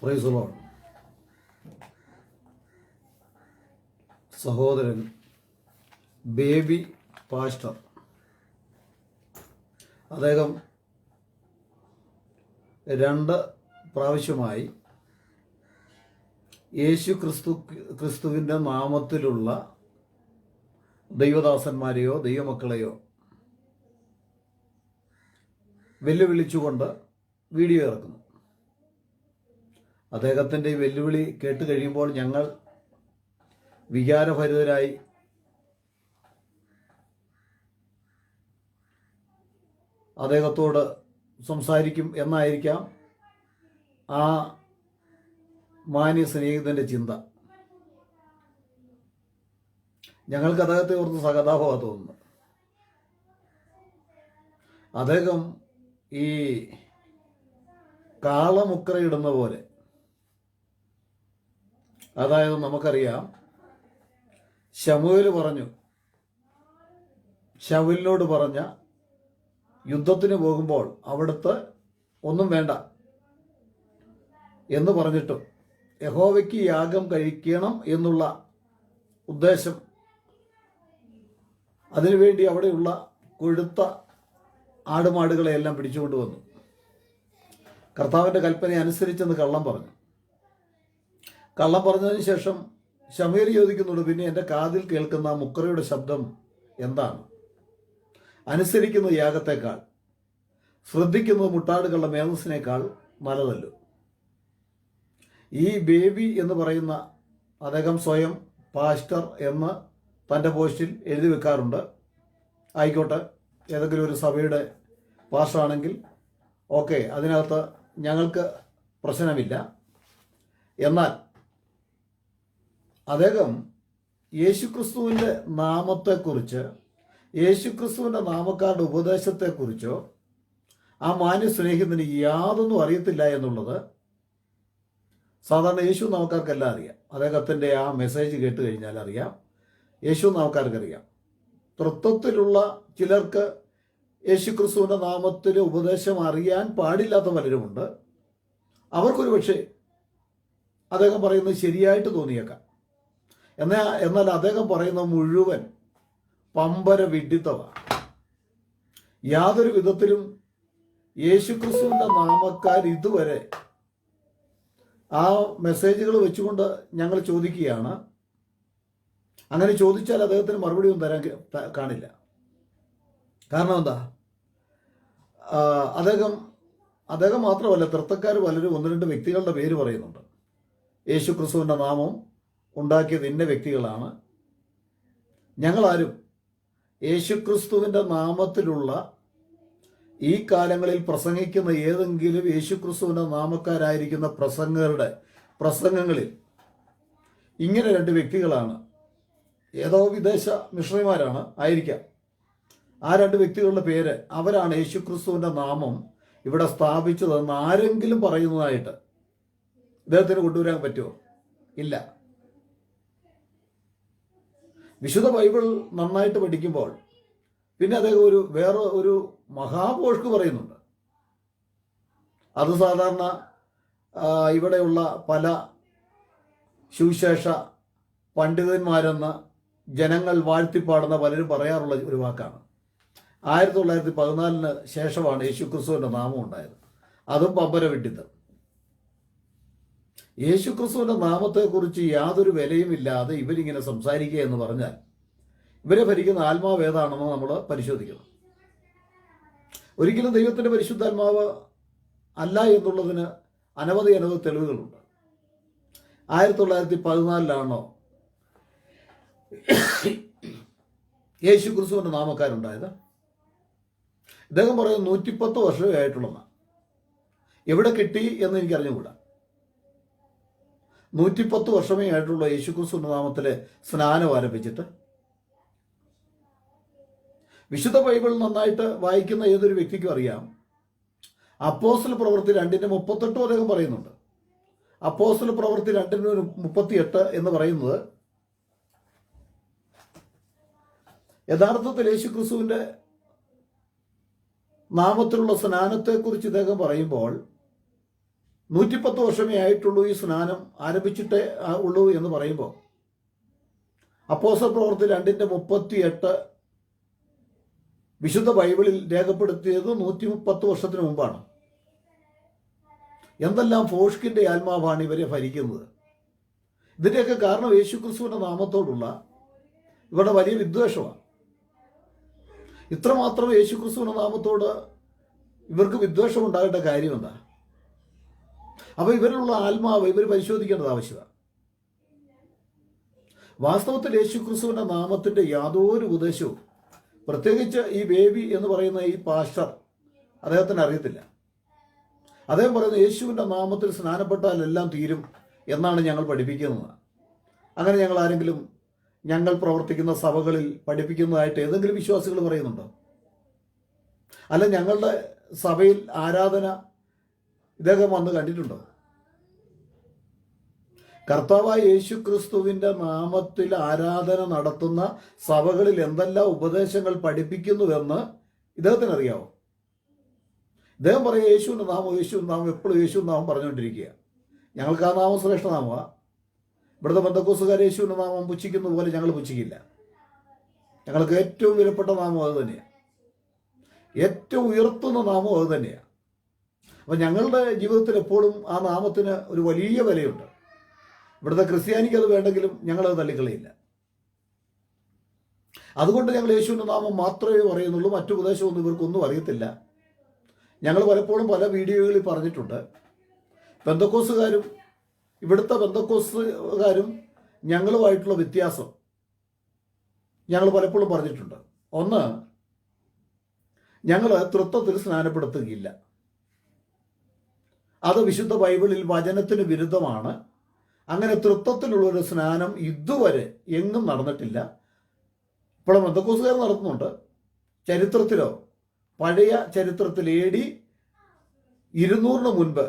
Praise the Lord. സഹോദരൻ baby pastor, അദ്ദേഹം 2 പ്രാവശ്യമായി ക്രിസ്തുവിൻ്റെ നാമത്തിലുള്ള ദൈവദാസന്മാരെയോ ദൈവമക്കളെയോ വെല്ലുവിളിച്ചുകൊണ്ട് വീഡിയോ ഇറക്കുന്നു. അദ്ദേഹത്തിൻ്റെ ഈ വെല്ലുവിളി കേട്ട് കഴിയുമ്പോൾ ഞങ്ങൾ വികാരഭരിതരായി അദ്ദേഹത്തോട് സംസാരിക്കും എന്നായിരിക്കാം ആ മാന്യ സ്നേഹിതൻ്റെ ചിന്ത. ഞങ്ങൾക്ക് അദ്ദേഹത്തെ ഓർത്ത് സഹതാപമാണ് തോന്നുന്നത്. അദ്ദേഹം ഈ കാളമുക്കറയിടുന്ന പോലെ, അതായത് നമുക്കറിയാം, ശമൂവേലിനോട് പറഞ്ഞ യുദ്ധത്തിന് പോകുമ്പോൾ അവിടുത്തെ ഒന്നും വേണ്ട എന്ന് പറഞ്ഞിട്ടും യഹോവയ്ക്ക് യാഗം കഴിക്കണം എന്നുള്ള ഉദ്ദേശം, അതിനുവേണ്ടി അവിടെയുള്ള കൊഴുത്ത ആടുമാടുകളെയെല്ലാം പിടിച്ചുകൊണ്ട് വന്നു. കർത്താവിൻ്റെ കൽപ്പന അനുസരിച്ചെന്ന് കള്ളം പറഞ്ഞതിന് ശേഷം ശമൂവേൽ ചോദിക്കുന്നുണ്ട്, പിന്നെ എൻ്റെ കാതിൽ കേൾക്കുന്ന മുക്കറയുടെ ശബ്ദം എന്താണ്? അനുസരിക്കുന്നത് യാഗത്തേക്കാൾ, ശ്രദ്ധിക്കുന്നത് മുട്ടാടുകളുടെ മേധസ്സിനേക്കാൾ നല്ലതല്ലോ. ഈ ബേബി എന്ന് പറയുന്ന അദ്ദേഹം സ്വയം പാസ്റ്റർ എന്ന് തൻ്റെ പോസ്റ്റിൽ എഴുതി വെക്കാറുണ്ട്. ആയിക്കോട്ടെ, ഏതെങ്കിലും ഒരു സഭയുടെ പാസ്റ്ററാണെങ്കിൽ ഓക്കെ, അതിനകത്ത് ഞങ്ങൾക്ക് പ്രശ്നമില്ല. എന്നാൽ അദ്ദേഹം യേശുക്രിസ്തുവിൻ്റെ നാമത്തെക്കുറിച്ച്, യേശുക്രിസ്തുവിൻ്റെ നാമക്കാരുടെ ഉപദേശത്തെക്കുറിച്ചോ ആ മാന്യ സ്നേഹിതന് യാതൊന്നും അറിയത്തില്ല എന്നുള്ളത് സാധാരണ യേശു നാമക്കാർക്കെല്ലാം അറിയാം. അദ്ദേഹത്തിൻ്റെ ആ മെസ്സേജ് കേട്ട് കഴിഞ്ഞാൽ അറിയാം, യേശു നാമക്കാർക്കറിയാം. തൃത്വത്തിലുള്ള ചിലർക്ക് യേശുക്രിസ്തുവിൻ്റെ നാമത്തിൽ ഉപദേശം അറിയാൻ പാടില്ലാത്ത പലരുമുണ്ട്. അവർക്കൊരു പക്ഷേ അദ്ദേഹം പറയുന്നത് ശരിയായിട്ട് തോന്നിയേക്കാം. എന്നാൽ അദ്ദേഹം പറയുന്ന മുഴുവൻ പമ്പര വിഡ്ഢിത്തമാണ്. യാതൊരു വിധത്തിലും യേശുക്രിസ്തുവിൻ്റെ നാമക്കാർ ഇതുവരെ ആ മെസ്സേജുകൾ വെച്ചുകൊണ്ട് ഞങ്ങൾ ചോദിക്കുകയാണ്. അങ്ങനെ ചോദിച്ചാൽ അദ്ദേഹത്തിന് മറുപടി ഒന്നും തരാൻ കാണില്ല. കാരണം എന്താ? അദ്ദേഹം മാത്രമല്ല, തൃത്തക്കാർ പലരും 1-2 വ്യക്തികളുടെ പേര് പറയുന്നുണ്ട്. യേശുക്രിസ്തുവിൻ്റെ നാമം ഉണ്ടാക്കിയത് ഇന്ന വ്യക്തികളാണ്. ഞങ്ങളാരും യേശുക്രിസ്തുവിൻ്റെ നാമത്തിലുള്ള ഈ കാലങ്ങളിൽ പ്രസംഗിക്കുന്ന ഏതെങ്കിലും യേശുക്രിസ്തുവിൻ്റെ നാമക്കാരായിരിക്കുന്ന പ്രസംഗങ്ങളിൽ ഇങ്ങനെ 2 വ്യക്തികളാണ്, ഏതോ വിദേശ മിഷണറിമാരാണ് ആയിരിക്കാം, ആ 2 വ്യക്തികളുടെ പേര്, അവരാണ് യേശുക്രിസ്തുവിൻ്റെ നാമം ഇവിടെ സ്ഥാപിച്ചതെന്ന് ആരെങ്കിലും പറയുന്നതായിട്ട് ഇദ്ദേഹത്തിന് കൊണ്ടുവരാൻ പറ്റുമോ? ഇല്ല. വിശുദ്ധ ബൈബിൾ നന്നായിട്ട് പഠിക്കുമ്പോൾ പിന്നെ അദ്ദേഹം വേറെ ഒരു മഹാപോഷ്ക്ക് പറയുന്നുണ്ട്. അത് സാധാരണ ഇവിടെയുള്ള പല സുവിശേഷ പണ്ഡിതന്മാരെന്ന് ജനങ്ങൾ വാഴ്ത്തിപ്പാടുന്ന പലരും പറയാറുള്ള ഒരു വാക്കാണ്. 1914 ശേഷമാണ് യേശുക്രിസ്തുവിൻ്റെ നാമം ഉണ്ടായത്. അതും പമ്പര വിഡ്ഢിത്തം. യേശുക്രിസ്തുവിൻ്റെ നാമത്തെക്കുറിച്ച് യാതൊരു വിലയുമില്ലാതെ ഇവരിങ്ങനെ സംസാരിക്കുക എന്ന് പറഞ്ഞാൽ ഇവരെ ഭരിക്കുന്ന ആത്മാവ് ഏതാണെന്ന് നമ്മൾ പരിശോധിക്കണം. ഒരിക്കലും ദൈവത്തിൻ്റെ പരിശുദ്ധാത്മാവ് അല്ല എന്നുള്ളതിന് അനവധി തെളിവുകളുണ്ട്. 1914 യേശുക്രിസ്തുവിൻ്റെ നാമക്കാരുണ്ടായത്. ഇദ്ദേഹം പറയുന്നത് 110 വർഷമേ ആയിട്ടുള്ളതാണ്. എവിടെ കിട്ടി എന്ന് എനിക്ക് അറിഞ്ഞുകൂടാ. 110 വർഷമേ ആയിട്ടുള്ള യേശുക്രിസ്തുവിൻ്റെ നാമത്തിൽ സ്നാനം ആരംഭിച്ചിട്ട്. വിശുദ്ധ ബൈബിൾ നന്നായിട്ട് വായിക്കുന്ന ഏതൊരു വ്യക്തിക്കും അറിയാം, അപ്പോസ്തല പ്രവൃത്തി 2:38 അദ്ദേഹം പറയുന്നുണ്ട്. അപ്പോസ്തല പ്രവൃത്തി 2:38 എന്ന് പറയുന്നത് യഥാർത്ഥത്തിൽ യേശുക്രിസ്തുവിൻ്റെ നാമത്തിലുള്ള സ്നാനത്തെക്കുറിച്ച് ഇദ്ദേഹം പറയുമ്പോൾ 110 വർഷമേ ആയിട്ടുള്ളൂ ഈ സ്നാനം ആരംഭിച്ചിട്ടേ ഉള്ളൂ എന്ന് പറയുമ്പോൾ അപ്പോസ്തല പ്രവൃത്തി 2:38 വിശുദ്ധ ബൈബിളിൽ രേഖപ്പെടുത്തിയത് 130 വർഷത്തിന് മുമ്പാണ്. എന്തെല്ലാം ഫോഷ്കിന്റെ ആത്മാവാണ് ഇവരെ ഭരിക്കുന്നത്. ഇതിൻ്റെയൊക്കെ കാരണം യേശുക്രിസ്തുവിന്റെ നാമത്തോടുള്ള ഇവരുടെ വലിയ വിദ്വേഷമാണ്. ഇത്രമാത്രം യേശുക്രിസ്തുവിന്റെ നാമത്തോട് ഇവർക്ക് വിദ്വേഷം ഉണ്ടാകേണ്ട കാര്യം എന്താ? അപ്പോൾ ഇവരിലുള്ള ആത്മാവ് ഇവർ പരിശോധിക്കേണ്ടത് ആവശ്യമാണ്. വാസ്തവത്തിൽ യേശുക്രിസ്തുവിന്റെ നാമത്തിന്റെ യാതൊരു ഉപദേശവും, പ്രത്യേകിച്ച് ഈ ബേബി എന്ന് പറയുന്ന ഈ പാസ്റ്റർ, അദ്ദേഹത്തിന് അറിയത്തില്ല. അദ്ദേഹം പറയുന്നത് യേശുവിൻ്റെ നാമത്തിൽ സ്നാനപ്പെട്ടാൽ എല്ലാം തീരും എന്നാണ് ഞങ്ങൾ പഠിപ്പിക്കുന്നത്. അങ്ങനെ ഞങ്ങൾ പ്രവർത്തിക്കുന്ന സഭകളിൽ പഠിപ്പിക്കുന്നതായിട്ട് ഏതെങ്കിലും വിശ്വാസികൾ പറയുന്നുണ്ടോ? അല്ല, ഞങ്ങളുടെ സഭയിൽ ആരാധന ഇദ്ദേഹം വന്ന് കണ്ടിട്ടുണ്ടോ? കർത്താവായ യേശുക്രിസ്തുവിൻ്റെ നാമത്തിൽ ആരാധന നടത്തുന്ന സഭകളിൽ എന്തെല്ലാം ഉപദേശങ്ങൾ പഠിപ്പിക്കുന്നുവെന്ന് ഇദ്ദേഹത്തിന് അറിയാവോ? ഇദ്ദേഹം പറയുക യേശുവിൻ്റെ നാമം എപ്പോഴും യേശുവിൻ്റെ നാമം പറഞ്ഞുകൊണ്ടിരിക്കുക. ഞങ്ങൾക്ക് ആ നാമം ശ്രേഷ്ഠനാമമാണ്. ഇവിടുത്തെ ബന്ധക്കോസുകാർ യേശുവിൻ്റെ നാമം പുച്ഛിക്കുന്ന പോലെ ഞങ്ങൾ പുച്ഛിക്കില്ല. ഞങ്ങൾക്ക് ഏറ്റവും വിലപ്പെട്ട നാമം അത് തന്നെയാണ്. ഏറ്റവും ഉയർത്തുന്ന നാമം അത് തന്നെയാണ്. അപ്പം ഞങ്ങളുടെ ജീവിതത്തിൽ എപ്പോഴും ആ നാമത്തിന് ഒരു വലിയ വിലയുണ്ട്. ഇവിടുത്തെ ക്രിസ്ത്യാനിക്ക് അത് വേണ്ടെങ്കിലും ഞങ്ങളത് തള്ളിക്കളയില്ല. അതുകൊണ്ട് ഞങ്ങൾ യേശുവിൻ്റെ നാമം മാത്രമേ പറയുന്നുള്ളൂ. മറ്റു ഉപദേശമൊന്നും ഇവർക്കൊന്നും അറിയത്തില്ല. ഞങ്ങൾ പലപ്പോഴും പല വീഡിയോകളിൽ പറഞ്ഞിട്ടുണ്ട്, പെന്തക്കോസുകാരും ഇവിടുത്തെ പെന്തക്കോസുകാരും ഞങ്ങളുമായിട്ടുള്ള വ്യത്യാസം ഞങ്ങൾ പലപ്പോഴും പറഞ്ഞിട്ടുണ്ട്. ഒന്ന്, ഞങ്ങൾ തൃത്വത്തിൽ സ്നാനപ്പെടുത്തുകയില്ല. അത് വിശുദ്ധ ബൈബിളിൽ വചനത്തിന് വിരുദ്ധമാണ്. അങ്ങനെ തൃത്വത്തിലുള്ളൊരു സ്നാനം ഇതുവരെ എങ്ങും നടന്നിട്ടില്ല. ഇപ്പോഴും പെന്തക്കോസുകാർ നടത്തുന്നുണ്ട്. ചരിത്രത്തിലോ പഴയ ചരിത്രത്തിൽ AD 200 മുൻപ്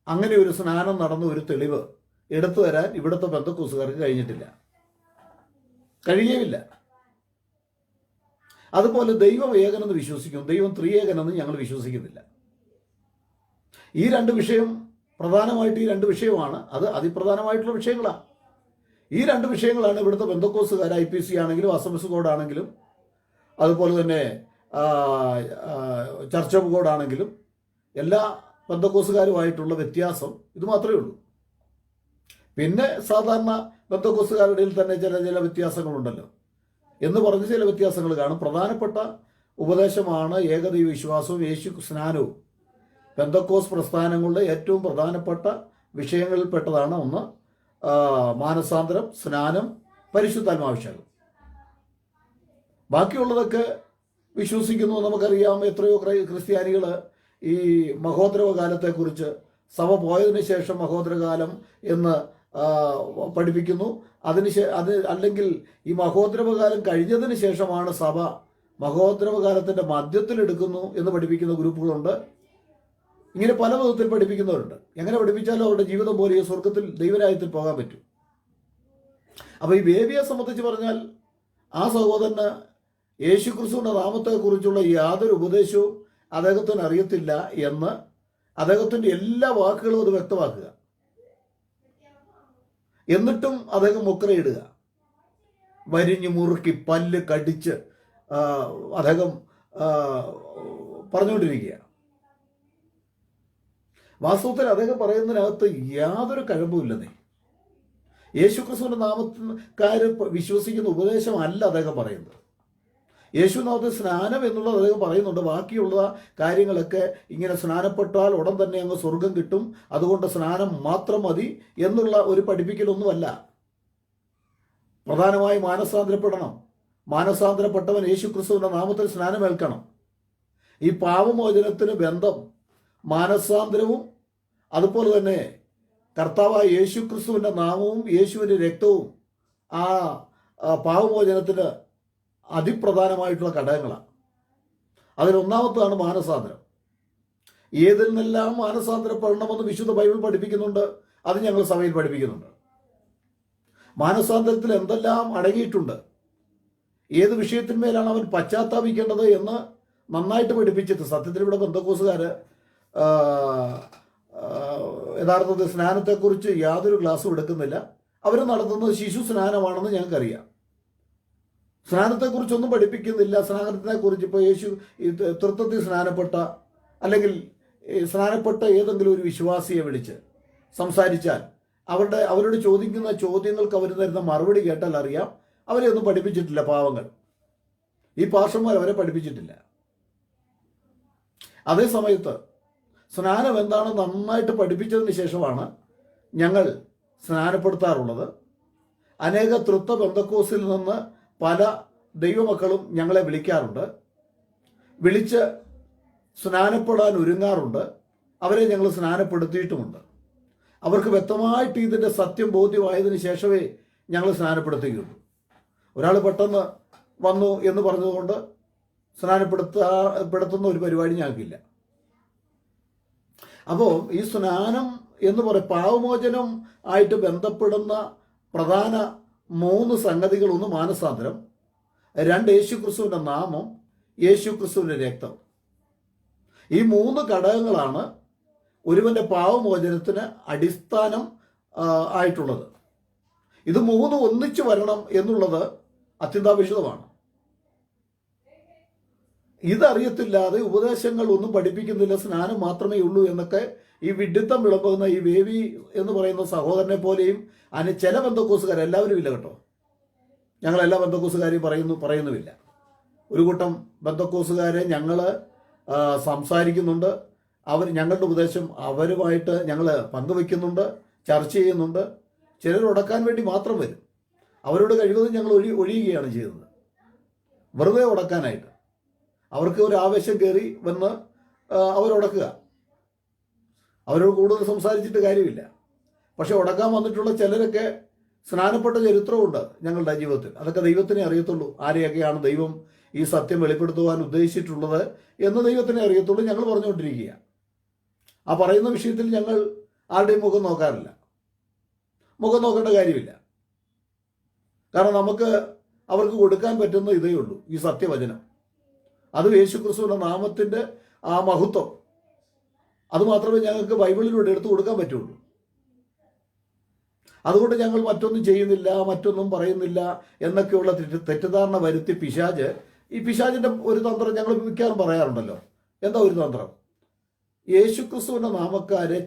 അങ്ങനെ ഒരു സ്നാനം നടന്ന ഒരു തെളിവ് എടുത്തു തരാൻ ഇവിടുത്തെ പെന്തക്കോസുകാർക്ക് കഴിഞ്ഞിട്ടില്ല, കഴിയുകയില്ല. അതുപോലെ ദൈവം ഏകനെന്ന് വിശ്വസിക്കും, ദൈവം ത്രിയേകനെന്ന് ഞങ്ങൾ വിശ്വസിക്കുന്നില്ല. ഈ രണ്ട് വിഷയം പ്രധാനമായിട്ട് ഈ രണ്ട് വിഷയമാണ്. അത് അതിപ്രധാനമായിട്ടുള്ള വിഷയങ്ങളാണ്. ഈ രണ്ട് വിഷയങ്ങളാണ് ഇവിടുത്തെ പെന്തക്കോസുകാർ IPC ആണെങ്കിലും അസംബ്ലീസ് കോഡ് ആണെങ്കിലും അതുപോലെ തന്നെ ചർച്ച് ഓഫ് ഗോഡ് ആണെങ്കിലും എല്ലാ പെന്തക്കോസുകാരുമായിട്ടുള്ള വ്യത്യാസം ഇത് മാത്രമേ ഉള്ളൂ. പിന്നെ സാധാരണ പെന്തക്കോസുകാരുടെ തന്നെ ചില വ്യത്യാസങ്ങളുണ്ടല്ലോ എന്ന് പറഞ്ഞ് ചില വ്യത്യാസങ്ങൾ കാണും. പ്രധാനപ്പെട്ട ഉപദേശമാണ് ഏകദൈവ വിശ്വാസവും യേശു സ്നാനവും. പെന്തക്കോസ് പ്രസ്ഥാനങ്ങളുടെ ഏറ്റവും പ്രധാനപ്പെട്ട വിഷയങ്ങളിൽപ്പെട്ടതാണ് ഒന്ന് മാനസാന്തരം, സ്നാനം, പരിശുദ്ധാത്മാഭിഷേകം. ബാക്കിയുള്ളതൊക്കെ വിശ്വസിക്കുന്നു. നമുക്കറിയാം, എത്രയോ ക്രിസ്ത്യാനികൾ ഈ മഹോദ്രവകാലത്തെക്കുറിച്ച് സഭ പോയതിന് ശേഷം മഹോദ്രകാലം എന്ന് പഠിപ്പിക്കുന്നു. അല്ലെങ്കിൽ ഈ മഹോദ്രവകാലം കഴിഞ്ഞതിന് ശേഷമാണ് സഭ മഹോദ്രവകാലത്തിൻ്റെ മധ്യത്തിലെടുക്കുന്നു എന്ന് പഠിപ്പിക്കുന്ന ഗ്രൂപ്പുകളുണ്ട്. ഇങ്ങനെ പല വിധത്തിൽ പഠിപ്പിക്കുന്നവരുണ്ട്. എങ്ങനെ പഠിപ്പിച്ചാലും അവരുടെ ജീവിതം പോലെ ഈ സ്വർഗത്തിൽ ദൈവരാജ്യത്തിൽ പോകാൻ പറ്റും. അപ്പോൾ ഈ ബേബിയെ സംബന്ധിച്ച് പറഞ്ഞാൽ ആ സഹോദരന് യേശുക്രിസ്തുവിൻ്റെ നാമത്തെക്കുറിച്ചുള്ള യാതൊരു ഉപദേശവും അദ്ദേഹത്തിന് അറിയത്തില്ല എന്ന് അദ്ദേഹത്തിൻ്റെ എല്ലാ വാക്കുകളും അത് വ്യക്തമാക്കുക. എന്നിട്ടും അദ്ദേഹം മുക്കറയിടുക, വരിഞ്ഞു മുറുക്കി പല്ല് കടിച്ച് അദ്ദേഹം പറഞ്ഞുകൊണ്ടിരിക്കുക. വാസ്തവത്തിൽ അദ്ദേഹം പറയുന്നതിനകത്ത് യാതൊരു കഴമ്പുമില്ലെന്നേ. യേശുക്രിസ്തുവിൻ്റെ നാമക്കാർ വിശ്വസിക്കുന്ന ഉപദേശമല്ല അദ്ദേഹം പറയുന്നത്. യേശുനാമത്തിൽ സ്നാനം എന്നുള്ളത് അദ്ദേഹം പറയുന്നുണ്ട്. ബാക്കിയുള്ള കാര്യങ്ങളൊക്കെ ഇങ്ങനെ സ്നാനപ്പെട്ടാൽ ഉടൻ തന്നെ അങ്ങ് സ്വർഗം കിട്ടും, അതുകൊണ്ട് സ്നാനം മാത്രം മതി എന്നുള്ള ഒരു പഠിപ്പിക്കലൊന്നുമല്ല. പ്രധാനമായി മാനസാന്തരപ്പെടണം. മാനസാന്തരപ്പെട്ടവൻ യേശുക്രിസ്തുവിൻ്റെ നാമത്തിൽ സ്നാനമേൽക്കണം. ഈ പാപമോചനത്തിന് ബന്ധം മാനസാന്തരവും അതുപോലെ തന്നെ കർത്താവായ യേശുക്രിസ്തുവിൻ്റെ നാമവും യേശുവിൻ്റെ രക്തവും ആ പാപമോചനത്തിന് അതിപ്രധാനമായിട്ടുള്ള ഘടകങ്ങളാണ്. അതിലൊന്നാമത്താണ് മാനസാന്തരം. ഏതിൽ നിന്നെല്ലാം മാനസാന്തരപ്പെടണമെന്ന് വിശുദ്ധ ബൈബിൾ പഠിപ്പിക്കുന്നുണ്ട്, അത് ഞങ്ങൾ സഭയിൽ പഠിപ്പിക്കുന്നുണ്ട്. മാനസാന്തരത്തിൽ എന്തെല്ലാം അടങ്ങിയിട്ടുണ്ട്, ഏത് വിഷയത്തിന്മേലാണ് അവൻ പശ്ചാത്താപിക്കേണ്ടത് എന്ന് നന്നായിട്ട് പഠിപ്പിച്ചിട്ട് സത്യത്തിൽ ഇവിടെ പെന്തക്കോസുകാർ യഥാർത്ഥത്തിൽ സ്നാനത്തെക്കുറിച്ച് യാതൊരു ക്ലാസ്സും എടുക്കുന്നില്ല. അവർ നടത്തുന്നത് ശിശു സ്നാനമാണെന്ന് ഞങ്ങൾക്കറിയാം. സ്നാനത്തെക്കുറിച്ചൊന്നും പഠിപ്പിക്കുന്നില്ല. സ്നാനത്തെക്കുറിച്ച് ഇപ്പോൾ യേശു തൃത്വത്തിൽ സ്നാനപ്പെട്ട അല്ലെങ്കിൽ സ്നാനപ്പെട്ട ഏതെങ്കിലും ഒരു വിശ്വാസിയെ വിളിച്ച് സംസാരിച്ചാൽ അവരോട് ചോദിക്കുന്ന ചോദ്യങ്ങൾക്ക് അവർ തരുന്ന മറുപടി കേട്ടാൽ അറിയാം അവരെ ഒന്നും പഠിപ്പിച്ചിട്ടില്ല. പാവങ്ങൾ, ഈ പാസ്റ്റർമാർ അവരെ പഠിപ്പിച്ചിട്ടില്ല. അതേ സമയത്ത് സ്നാനം എന്താണെന്ന് നന്നായിട്ട് പഠിപ്പിച്ചതിന് ശേഷമാണ് ഞങ്ങൾ സ്നാനപ്പെടുത്താറുള്ളത്. അനേക തൃത്വ പെന്തക്കോസിൽ നിന്ന് പല ദൈവമക്കളും ഞങ്ങളെ വിളിക്കാറുണ്ട്, വിളിച്ച് സ്നാനപ്പെടാൻ ഒരുങ്ങാറുണ്ട്. അവരെ ഞങ്ങൾ സ്നാനപ്പെടുത്തിയിട്ടുമുണ്ട്. അവർക്ക് വ്യക്തമായിട്ട് ഇതിൻ്റെ സത്യം ബോധ്യമായതിനു ശേഷമേ ഞങ്ങൾ സ്നാനപ്പെടുത്തുകയുള്ളൂ. ഒരാൾ പെട്ടെന്ന് വന്നു എന്ന് പറഞ്ഞതുകൊണ്ട് സ്നാനപ്പെടുത്തുന്ന ഒരു പരിപാടി ഞങ്ങൾക്കില്ല. അപ്പോൾ ഈ സ്നാനം എന്ന് പാവമോചനം ആയിട്ട് ബന്ധപ്പെടുന്ന പ്രധാന 3 സംഗതികൾ: 1 മാനസാന്തരം, 2 യേശുക്രിസ്തുവിൻ്റെ നാമം, യേശുക്രിസ്തുവിൻ്റെ രക്തം. ഈ 3 ഘടകങ്ങളാണ് ഒരുവന്റെ പാവമോചനത്തിന് അടിസ്ഥാനം ആയിട്ടുള്ളത്. ഇത് 3 ഒന്നിച്ചു വരണം എന്നുള്ളത് അത്യന്താപേക്ഷിതമാണ്. ഇതറിയത്തില്ലാതെ ഉപദേശങ്ങൾ ഒന്നും പഠിപ്പിക്കുന്നില്ല, സ്നാനം മാത്രമേ ഉള്ളൂ എന്നൊക്കെ ഈ വിഡ്ഢിത്തം വിളമ്പുന്ന ഈ വേവി എന്ന് പറയുന്ന സഹോദരനെ പോലെയും ചില ബന്ധക്കോസുകാർ, എല്ലാവരും ഇല്ല കേട്ടോ, ഞങ്ങളെല്ലാ ബന്ധക്കോസുകാരെയും പറയുന്നുമില്ല. ഒരു കൂട്ടം ബന്ധക്കോസുകാരെ ഞങ്ങൾ സംസാരിക്കുന്നുണ്ട്. ഞങ്ങളുടെ ഉപദേശം അവരുമായിട്ട് ഞങ്ങൾ പങ്കുവെക്കുന്നുണ്ട്, ചർച്ച ചെയ്യുന്നുണ്ട്. ചിലർ ഉടക്കാൻ വേണ്ടി മാത്രം വരും. അവരോട് കഴിവതും ഞങ്ങൾ ഒഴിയുകയാണ് ചെയ്യുന്നത്, വെറുതെ ഉടക്കാനായിട്ട്. അവർക്ക് ഒരു ആവേശം കയറി വന്ന് അവരുടക്കുക. അവരോട് കൂടുതൽ സംസാരിച്ചിട്ട് കാര്യമില്ല. പക്ഷെ ഉടക്കാൻ വന്നിട്ടുള്ള ചിലരൊക്കെ സ്നാനപ്പെട്ട ചരിത്രമുണ്ട് ഞങ്ങളുടെ ജീവിതത്തിൽ. അതൊക്കെ ദൈവത്തിനെ അറിയത്തുള്ളൂ. ആരെയൊക്കെയാണ് ദൈവം ഈ സത്യം വെളിപ്പെടുത്തുവാൻ ഉദ്ദേശിച്ചിട്ടുള്ളത് എന്ന് ദൈവത്തിനെ അറിയത്തുള്ളൂ. ഞങ്ങൾ പറഞ്ഞുകൊണ്ടിരിക്കുക. ആ പറയുന്ന വിഷയത്തിൽ ഞങ്ങൾ ആരുടെയും മുഖം നോക്കാറില്ല. മുഖം നോക്കേണ്ട കാര്യമില്ല. കാരണം നമുക്ക് അവർക്ക് കൊടുക്കാൻ പറ്റുന്ന ഇതേ ഉള്ളൂ, ഈ സത്യവചനം. അത് യേശുക്രിസ്തുവിന്റെ നാമത്തിന്റെ ആ മഹത്വം, അത് മാത്രമേ ഞങ്ങൾക്ക് ബൈബിളിലൂടെ എടുത്തു കൊടുക്കാൻ പറ്റുള്ളൂ. അതുകൊണ്ട് ഞങ്ങൾ മറ്റൊന്നും ചെയ്യുന്നില്ല, മറ്റൊന്നും പറയുന്നില്ല എന്നൊക്കെയുള്ള തെറ്റിദ്ധാരണ വരുത്തി ഈ പിശാചിന്റെ ഒരു തന്ത്രം ഞങ്ങൾ മിക്കവാറും പറയാറുണ്ടല്ലോ. എന്താ ഒരു തന്ത്രം? യേശുക്രിസ്തുവിന്റെ നാമക്കാരെ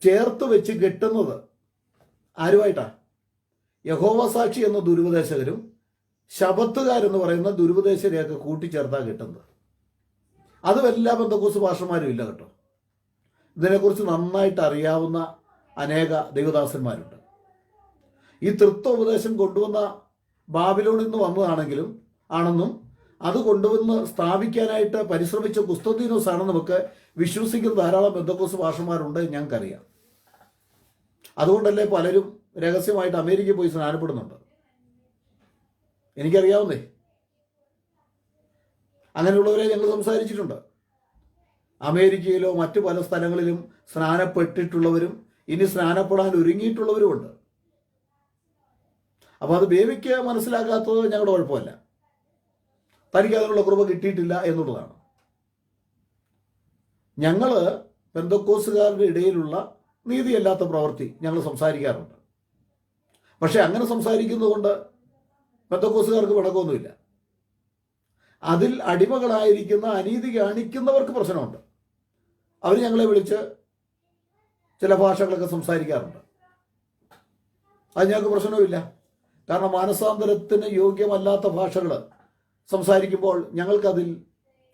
ചേർത്ത് വെച്ച് കെട്ടുന്നത് ആരുമായിട്ടാ? യഹോവ സാക്ഷി എന്ന ദുരുപദേശകരും ശബത്തുകാരെന്ന് പറയുന്ന ദുരുപദേശരെയൊക്കെ കൂട്ടിച്ചേർത്താ കിട്ടുന്നത്. അതും എല്ലാ ബന്ധക്കോസ് പാസ്റ്റർമാരും ഇല്ല കേട്ടോ. ഇതിനെക്കുറിച്ച് നന്നായിട്ട് അറിയാവുന്ന അനേക ദൈവദാസന്മാരുണ്ട്. ഈ തൃത്വ ഉപദേശം കൊണ്ടുവന്ന ബാബിലോണിൽ നിന്ന് ആണെന്നും അത് കൊണ്ടുവന്ന് സ്ഥാപിക്കാനായിട്ട് പരിശ്രമിച്ച കുസ്തന്തീനോസ് ആണെന്നുമൊക്കെ വിശ്വസിക്കുന്ന ധാരാളം ബന്ധക്കോസ് പാസ്റ്റർമാരുണ്ട്, ഞങ്ങൾക്കറിയാം. അതുകൊണ്ടല്ലേ പലരും രഹസ്യമായിട്ട് അമേരിക്കയിൽ പോയി സ്നാനപ്പെടുന്നുണ്ട്. എനിക്കറിയാവുന്നേ. അങ്ങനെയുള്ളവരെ ഞങ്ങൾ സംസാരിച്ചിട്ടുണ്ട്. അമേരിക്കയിലോ മറ്റു പല സ്ഥലങ്ങളിലും സ്നാനപ്പെട്ടിട്ടുള്ളവരും ഇനി സ്നാനപ്പെടാൻ ഒരുങ്ങിയിട്ടുള്ളവരുമുണ്ട്. അപ്പോൾ അത് ബേബിക്ക് മനസ്സിലാക്കാത്തത് ഞങ്ങളുടെ കുഴപ്പമല്ല, തനിക്ക് അതിനുള്ള കൃപ കിട്ടിയിട്ടില്ല എന്നുള്ളതാണ്. ഞങ്ങൾ പെന്തക്കോസുകാരുടെ ഇടയിലുള്ള നീതിയല്ലാത്ത പ്രവൃത്തി ഞങ്ങൾ സംസാരിക്കാറുണ്ട്. പക്ഷെ അങ്ങനെ സംസാരിക്കുന്നതുകൊണ്ട് പെന്തക്കോസുകാർക്ക് പിണക്കമൊന്നുമില്ല. അതിൽ അടിമകളായിരിക്കുന്ന അനീതി കാണിക്കുന്നവർക്ക് പ്രശ്നമുണ്ട്. അവർ ഞങ്ങളെ വിളിച്ച് ചില ഭാഷകളൊക്കെ സംസാരിക്കാറുണ്ട്. അത് ഞങ്ങൾക്ക് പ്രശ്നവുമില്ല. കാരണം മാനസാന്തരത്തിന് യോഗ്യമല്ലാത്ത ഭാഷകൾ സംസാരിക്കുമ്പോൾ ഞങ്ങൾക്കതിൽ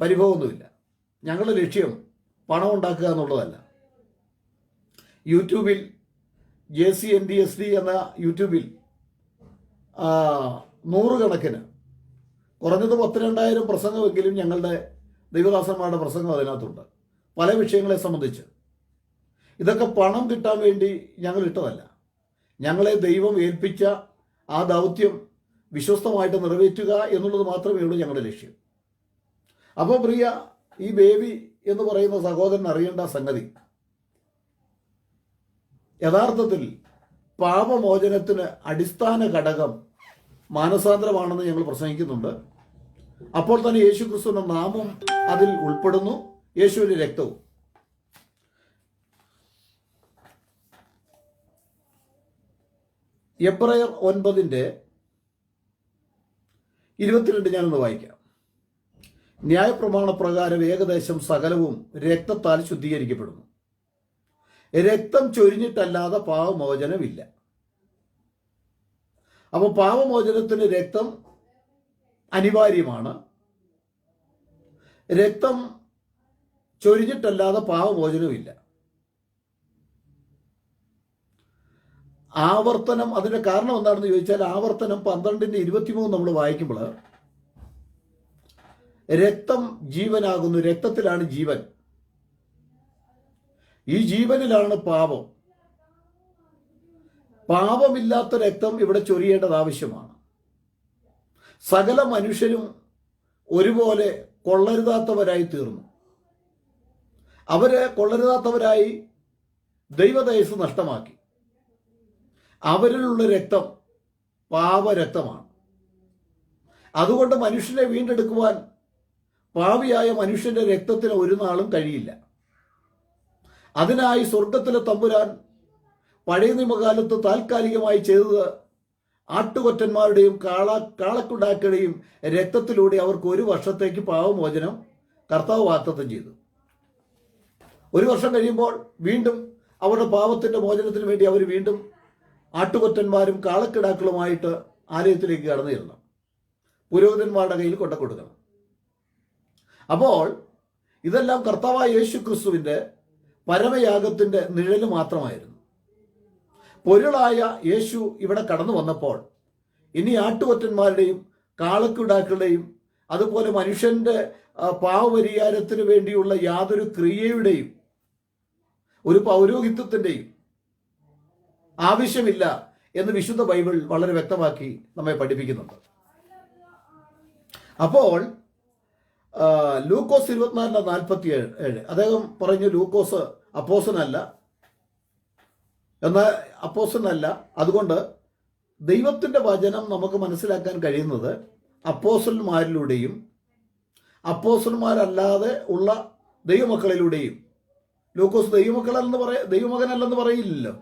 പരിഭവമൊന്നുമില്ല. ഞങ്ങളുടെ ലക്ഷ്യം പണം ഉണ്ടാക്കുക എന്നുള്ളതല്ല. യൂട്യൂബിൽ JCNDSD എന്ന യൂട്യൂബിൽ 100 കണക്കിന്, കുറഞ്ഞത് 12,000 പ്രസംഗമെങ്കിലും ഞങ്ങളുടെ ദൈവദാസന്മാരുടെ പ്രസംഗം അതിനകത്തുണ്ട്, പല വിഷയങ്ങളെ സംബന്ധിച്ച്. ഇതൊക്കെ പണം കിട്ടാൻ വേണ്ടി ഞങ്ങൾ ഇട്ടതല്ല. ഞങ്ങളെ ദൈവം ഏൽപ്പിച്ച ആ ദൗത്യം വിശ്വസ്തമായിട്ട് നിറവേറ്റുക എന്നുള്ളത് മാത്രമേ ഉള്ളൂ ഞങ്ങളുടെ ലക്ഷ്യം. അപ്പോൾ പ്രിയ ഈ ബേബി എന്ന് പറയുന്ന സഹോദരൻ അറിയേണ്ട സംഗതി, യഥാർത്ഥത്തിൽ പാപമോചനത്തിന് അടിസ്ഥാന ഘടകം മാനസാന്തരമാണെന്ന് ഞങ്ങൾ പ്രസംഗിക്കുന്നുണ്ട്. അപ്പോൾ തന്നെ യേശുക്രിസ്തുവിന്റെ നാമം അതിൽ ഉൾപ്പെടുന്നു, യേശുവിന്റെ രക്തവും. എബ്രായർ 9:22 ഞാനൊന്ന് വായിക്കാം. ന്യായപ്രമാണ പ്രകാരം ഏകദേശം സകലവും രക്തത്താൽ ശുദ്ധീകരിക്കപ്പെടുന്നു. രക്തം ചൊരിഞ്ഞിട്ടല്ലാതെ പാപമോചനമില്ല. അപ്പോൾ പാപമോചനത്തിന് രക്തം അനിവാര്യമാണ്. രക്തം ചൊരിഞ്ഞിട്ടല്ലാതെ പാപമോചനമില്ല. ആവർത്തനം, അതിൻ്റെ കാരണം എന്താണെന്ന് ചോദിച്ചാൽ ആവർത്തനം 12:23 നമ്മൾ വായിക്കുമ്പോൾ രക്തം ജീവനാകുന്നു, രക്തത്തിലാണ് ജീവൻ, ഈ ജീവനിലാണ് പാപം. പാപമില്ലാത്ത രക്തം ഇവിടെ ചൊരിയേണ്ടത് ആവശ്യമാണ്. സകല മനുഷ്യരും ഒരുപോലെ കൊള്ളരുതാത്തവരായി തീർന്നു. അവര് കൊള്ളരുതാത്തവരായി ദൈവതേജസ്സ് നഷ്ടമാക്കി. അവരിലുള്ള രക്തം പാപരക്തമാണ്. അതുകൊണ്ട് മനുഷ്യനെ വീണ്ടെടുക്കുവാൻ പാപിയായ മനുഷ്യന്റെ രക്തത്തിന് ഒരു നാളും കഴിയില്ല. അതിനായി സ്വർഗത്തിലെ തമ്പുരാൻ പഴയ നിയമകാലത്ത് താൽക്കാലികമായി ചെയ്തത് ആട്ടുകൊറ്റന്മാരുടെയും കാളക്കുണ്ടാക്കളുടെയും രക്തത്തിലൂടെ അവർക്ക് 1 വർഷത്തേക്ക് പാപമോചനം കർത്താവ് വാഗ്ദത്തം ചെയ്തു. 1 വർഷം കഴിയുമ്പോൾ വീണ്ടും അവരുടെ പാപത്തിന്റെ മോചനത്തിന് വേണ്ടി അവർ വീണ്ടും ആട്ടുകൊറ്റന്മാരും കാളക്കിടാക്കളുമായിട്ട് ആലയത്തിലേക്ക് കടന്നു ചെല്ലണം. പുരോഹിതന്മാരുടെ കയ്യിൽ കൊണ്ടുകൊടുക്കണം. അപ്പോൾ ഇതെല്ലാം കർത്താവായ യേശു ക്രിസ്തുവിന്റെ പരമയാഗത്തിന്റെ നിഴല് മാത്രമായിരുന്നു. പൊരുളായ യേശു ഇവിടെ കടന്നു വന്നപ്പോൾ ഇനി ആട്ടുകൊറ്റന്മാരുടെയും കാളക്കിടാക്കളുടെയും അതുപോലെ മനുഷ്യന്റെ പാപപരിഹാരത്തിന് വേണ്ടിയുള്ള യാതൊരു ക്രിയയുടെയും ഒരു പൗരോഹിത്യത്തിന്റെയും ആവശ്യമില്ല എന്ന് വിശുദ്ധ ബൈബിൾ വളരെ വ്യക്തമാക്കി നമ്മെ പഠിപ്പിക്കുന്നുണ്ട്. അപ്പോൾ ലൂക്കോസ് 24:47 അദ്ദേഹം പറഞ്ഞു, ലൂക്കോസ് അപ്പോസ്തലനല്ല, എന്നാൽ അപ്പോസ്തലനല്ല. അതുകൊണ്ട് ദൈവത്തിന്റെ വചനം നമുക്ക് മനസ്സിലാക്കാൻ കഴിയുന്നത് അപ്പോസ്തലന്മാരിലൂടെയും അപ്പോസ്തലന്മാരല്ലാതെ ഉള്ള ദൈവമക്കളിലൂടെയും. ലൂക്കോസ് ദൈവമകനല്ലെന്ന് പറയില്ലല്ലോ.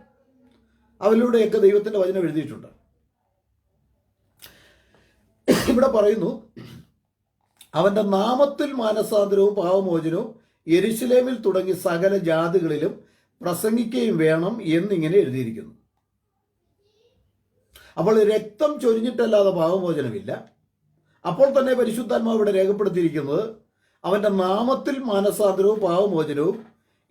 അവരിലൂടെയൊക്കെ ദൈവത്തിന്റെ വചനം എഴുതിയിട്ടുണ്ട്. ഇവിടെ പറയുന്നു, അവന്റെ നാമത്തിൽ മാനസാന്തരവും പാപമോചനവും യെരുശലേമിൽ തുടങ്ങി സകല ജാതികളിലും പ്രസംഗിക്കുകയും വേണം എന്നിങ്ങനെ എഴുതിയിരിക്കുന്നു. അപ്പോൾ രക്തം ചൊരിഞ്ഞിട്ടല്ലാതെ പാപമോചനമില്ല. അപ്പോൾ തന്നെ പരിശുദ്ധാത്മാവ് ഇവിടെ രേഖപ്പെടുത്തിയിരിക്കുന്നത് അവന്റെ നാമത്തിൽ മാനസാന്തരവും പാപമോചനവും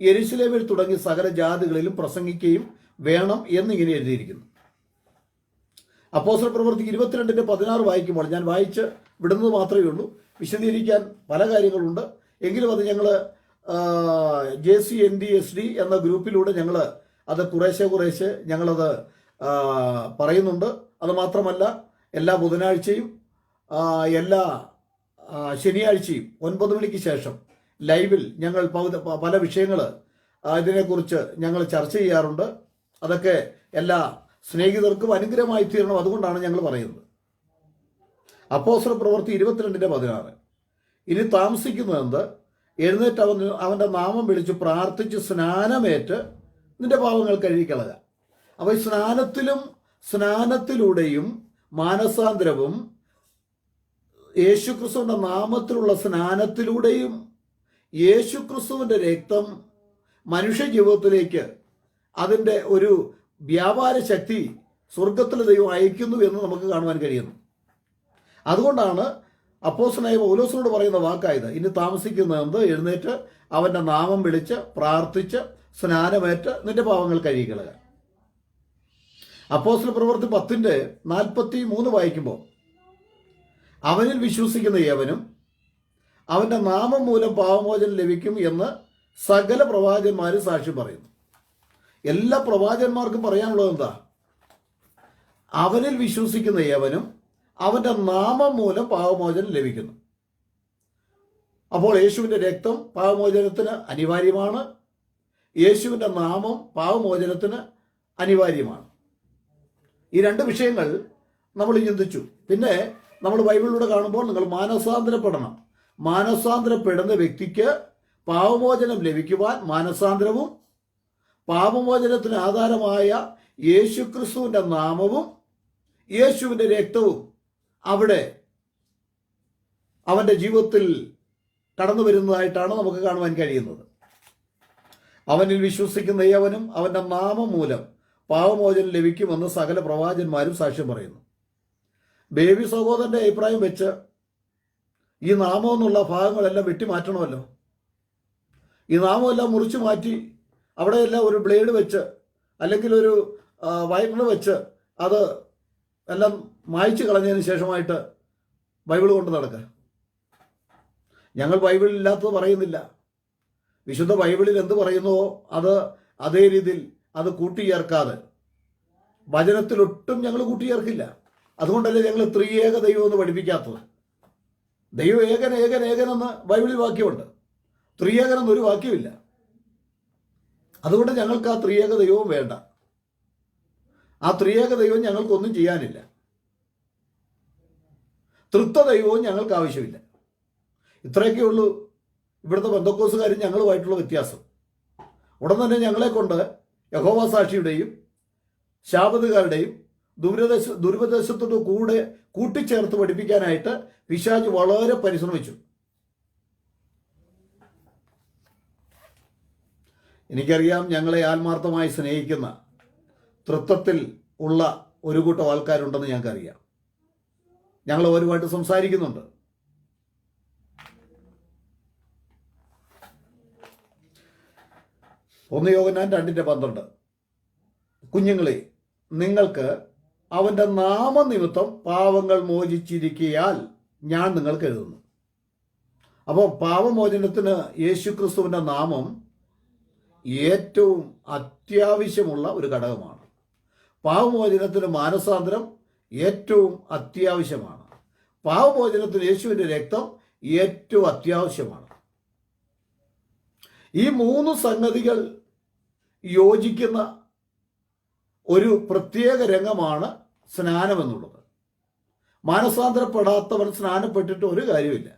യെരുശലേമിൽ തുടങ്ങി സകല ജാതികളിലും പ്രസംഗിക്കുകയും വേണം എന്നിങ്ങനെ എഴുതിയിരിക്കുന്നു. അപ്പോസ്തലപ്രവൃത്തി 22:16 വായിക്കുമ്പോൾ, ഞാൻ വായിച്ച് വിടുന്നത് മാത്രമേ ഉള്ളൂ, വിശദീകരിക്കാൻ പല കാര്യങ്ങളുണ്ട്. എങ്കിലും അത് ഞങ്ങൾ JCNDSD എന്ന ഗ്രൂപ്പിലൂടെ ഞങ്ങൾ അത് കുറേശ്ശെ ഞങ്ങളത് പറയുന്നുണ്ട്. അത് മാത്രമല്ല, എല്ലാ ബുധനാഴ്ചയും എല്ലാ ശനിയാഴ്ചയും 9 മണിക്ക് ശേഷം ലൈവിൽ ഞങ്ങൾ പല വിഷയങ്ങൾ ഇതിനെക്കുറിച്ച് ഞങ്ങൾ ചർച്ച ചെയ്യാറുണ്ട്. അതൊക്കെ എല്ലാ സ്നേഹിതർക്കും അനുഗ്രഹമായി തീരണം. അതുകൊണ്ടാണ് ഞങ്ങൾ പറയുന്നത്. അപ്പോസ്തലപ്രവൃത്തി 22:16 ഇനി താമസിക്കുന്നതെന്ത്, എഴുന്നേറ്റ് അവന്റെ നാമം വിളിച്ച് പ്രാർത്ഥിച്ച് സ്നാനമേറ്റ് നിന്റെ പാപങ്ങൾ കഴുകിക്കളക. അപ്പോൾ സ്നാനത്തിലൂടെയും മാനസാന്തരവും യേശുക്രിസ്തുവിന്റെ നാമത്തിലുള്ള സ്നാനത്തിലൂടെയും യേശുക്രിസ്തുവിന്റെ രക്തം മനുഷ്യ ജീവിതത്തിലേക്ക് അതിൻ്റെ ഒരു വ്യാപാര ശക്തി സ്വർഗത്തിലെ ദൈവം അയക്കുന്നു എന്ന് നമുക്ക് കാണുവാൻ കഴിയുന്നു. അതുകൊണ്ടാണ് അപ്പോസ്തലനായ പൗലോസിനോട് പറയുന്ന വാക്കായത്, ഇനി താമസിക്കുന്നതെന്ത്, എഴുന്നേറ്റ് അവന്റെ നാമം വിളിച്ച് പ്രാർത്ഥിച്ച് സ്നാനമേറ്റ് നിന്റെ പാപങ്ങൾ കഴുകിക്കളക. അപ്പോസ്തലപ്രവൃത്തി 10:43 വായിക്കുമ്പോൾ, അവനിൽ വിശ്വസിക്കുന്ന ഏവനും അവന്റെ നാമം മൂലം പാപമോചനം ലഭിക്കും എന്ന് സകല പ്രവാചകന്മാരും സാക്ഷ്യം പറയുന്നു. എല്ലാ പ്രവാചകന്മാർക്കും പറയാനുള്ളത് എന്താ? അവനിൽ വിശ്വസിക്കുന്ന ഏവനും അവന്റെ നാമം മൂലം പാപമോചനം ലഭിക്കുന്നു. അപ്പോൾ യേശുവിന്റെ രക്തം പാപമോചനത്തിന് അനിവാര്യമാണ്. യേശുവിന്റെ നാമം പാപമോചനത്തിന് അനിവാര്യമാണ്. ഈ 2 വിഷയങ്ങൾ നമ്മൾ ചിന്തിച്ചു. പിന്നെ നമ്മൾ ബൈബിളിലൂടെ കാണുമ്പോൾ നിങ്ങൾ മാനസാന്തരപ്പെടണം. മാനസാന്തരപ്പെടുന്ന വ്യക്തിക്ക് പാപമോചനം ലഭിക്കുവാൻ മാനസാന്തരവും പാപമോചനത്തിന് ആധാരമായ യേശുക്രിസ്തുവിന്റെ നാമവും യേശുവിൻ്റെ രക്തവും അവിടെ അവൻ്റെ ജീവിതത്തിൽ കടന്നു വരുന്നതായിട്ടാണ് നമുക്ക് കാണുവാൻ കഴിയുന്നത്. അവനിൽ വിശ്വസിക്കുന്ന ഏവനും അവൻ്റെ നാമം മൂലം പാപമോചനം ലഭിക്കുമെന്ന് സകല പ്രവാചകന്മാരും സാക്ഷ്യം പറയുന്നു. ബേബി സഹോദരൻ്റെ അഭിപ്രായം വെച്ച് ഈ നാമം എന്നുള്ള ഭാഗങ്ങളെല്ലാം വെട്ടിമാറ്റണമല്ലോ. ഈ നാമമെല്ലാം മുറിച്ചു മാറ്റി അവിടെയെല്ലാം ഒരു ബ്ലേഡ് വെച്ച് അല്ലെങ്കിൽ ഒരു വയറിന് വെച്ച് അത് എല്ലാം മായ്ച്ചു കളഞ്ഞതിന് ശേഷമായിട്ട് ബൈബിൾ കൊണ്ട് നടക്കുക. ഞങ്ങൾ ബൈബിളിൽ ഇല്ലാത്തത് പറയുന്നില്ല. വിശുദ്ധ ബൈബിളിൽ എന്ത് പറയുന്നുവോ അത് അതേ രീതിയിൽ അത് കൂട്ടിച്ചേർക്കാതെ വചനത്തിലൊട്ടും ഞങ്ങൾ കൂട്ടിച്ചേർക്കില്ല. അതുകൊണ്ടല്ലേ ഞങ്ങൾ ത്രിയേക ദൈവം എന്ന് പഠിപ്പിക്കാത്തത്. ദൈവം ഏകൻ ഏകൻ ഏകനെന്ന് ബൈബിളിൽ വാക്യമുണ്ട്, ത്രിയേകനെന്നൊരു വാക്യമില്ല. അതുകൊണ്ട് ഞങ്ങൾക്ക് ആ ത്രിയേക ദൈവവും വേണ്ട. ആ ത്രിയേക ദൈവം ഞങ്ങൾക്കൊന്നും ചെയ്യാനില്ല. തൃത്വ ദൈവവും ഞങ്ങൾക്ക് ആവശ്യമില്ല. ഇത്രയൊക്കെ ഉള്ളൂ ഇവിടുത്തെ പെന്തക്കോസുകാരും ഞങ്ങളുമായിട്ടുള്ള വ്യത്യാസം. ഉടൻ തന്നെ ഞങ്ങളെ കൊണ്ട് യഹോവ സാക്ഷിയുടെയും ശാബതുകാരുടെയും ദുരുപദേശത്തോട് കൂടെ കൂട്ടിച്ചേർത്ത് പഠിപ്പിക്കാനായിട്ട് പിശാച് വളരെ പരിശ്രമിച്ചു. എനിക്കറിയാം, ഞങ്ങളെ ആത്മാർത്ഥമായി സ്നേഹിക്കുന്ന തൃത്വത്തിൽ ഉള്ള ഒരു കൂട്ടം ആൾക്കാരുണ്ടെന്ന് ഞങ്ങൾക്കറിയാം. ഞങ്ങൾ അവരുമായിട്ട് സംസാരിക്കുന്നുണ്ട്. ഒന്ന് യോഹന്നാൻ 2:12 കുഞ്ഞുങ്ങളെ, നിങ്ങൾക്ക് അവൻ്റെ നാമനിമിത്തം പാവങ്ങൾ മോചിച്ചിരിക്കയാൽ ഞാൻ നിങ്ങൾക്ക് എഴുതുന്നു. അപ്പോൾ പാപമോചനത്തിന് യേശുക്രിസ്തുവിൻ്റെ നാമം ഏറ്റവും അത്യാവശ്യമുള്ള ഒരു ഘടകമാണ്. പാപമോചനത്തിന് മാനസാന്തരം ഏറ്റവും അത്യാവശ്യമാണ്. പാപമോചനത്തിന് യേശുവിൻ്റെ രക്തം ഏറ്റവും അത്യാവശ്യമാണ്. ഈ 3 സംഗതികൾ യോജിക്കുന്ന ഒരു പ്രത്യേക രംഗമാണ് സ്നാനം എന്നുള്ളത്. മാനസാന്തരപ്പെടാത്തവൻ സ്നാനപ്പെട്ടിട്ട് ഒരു കാര്യമില്ല.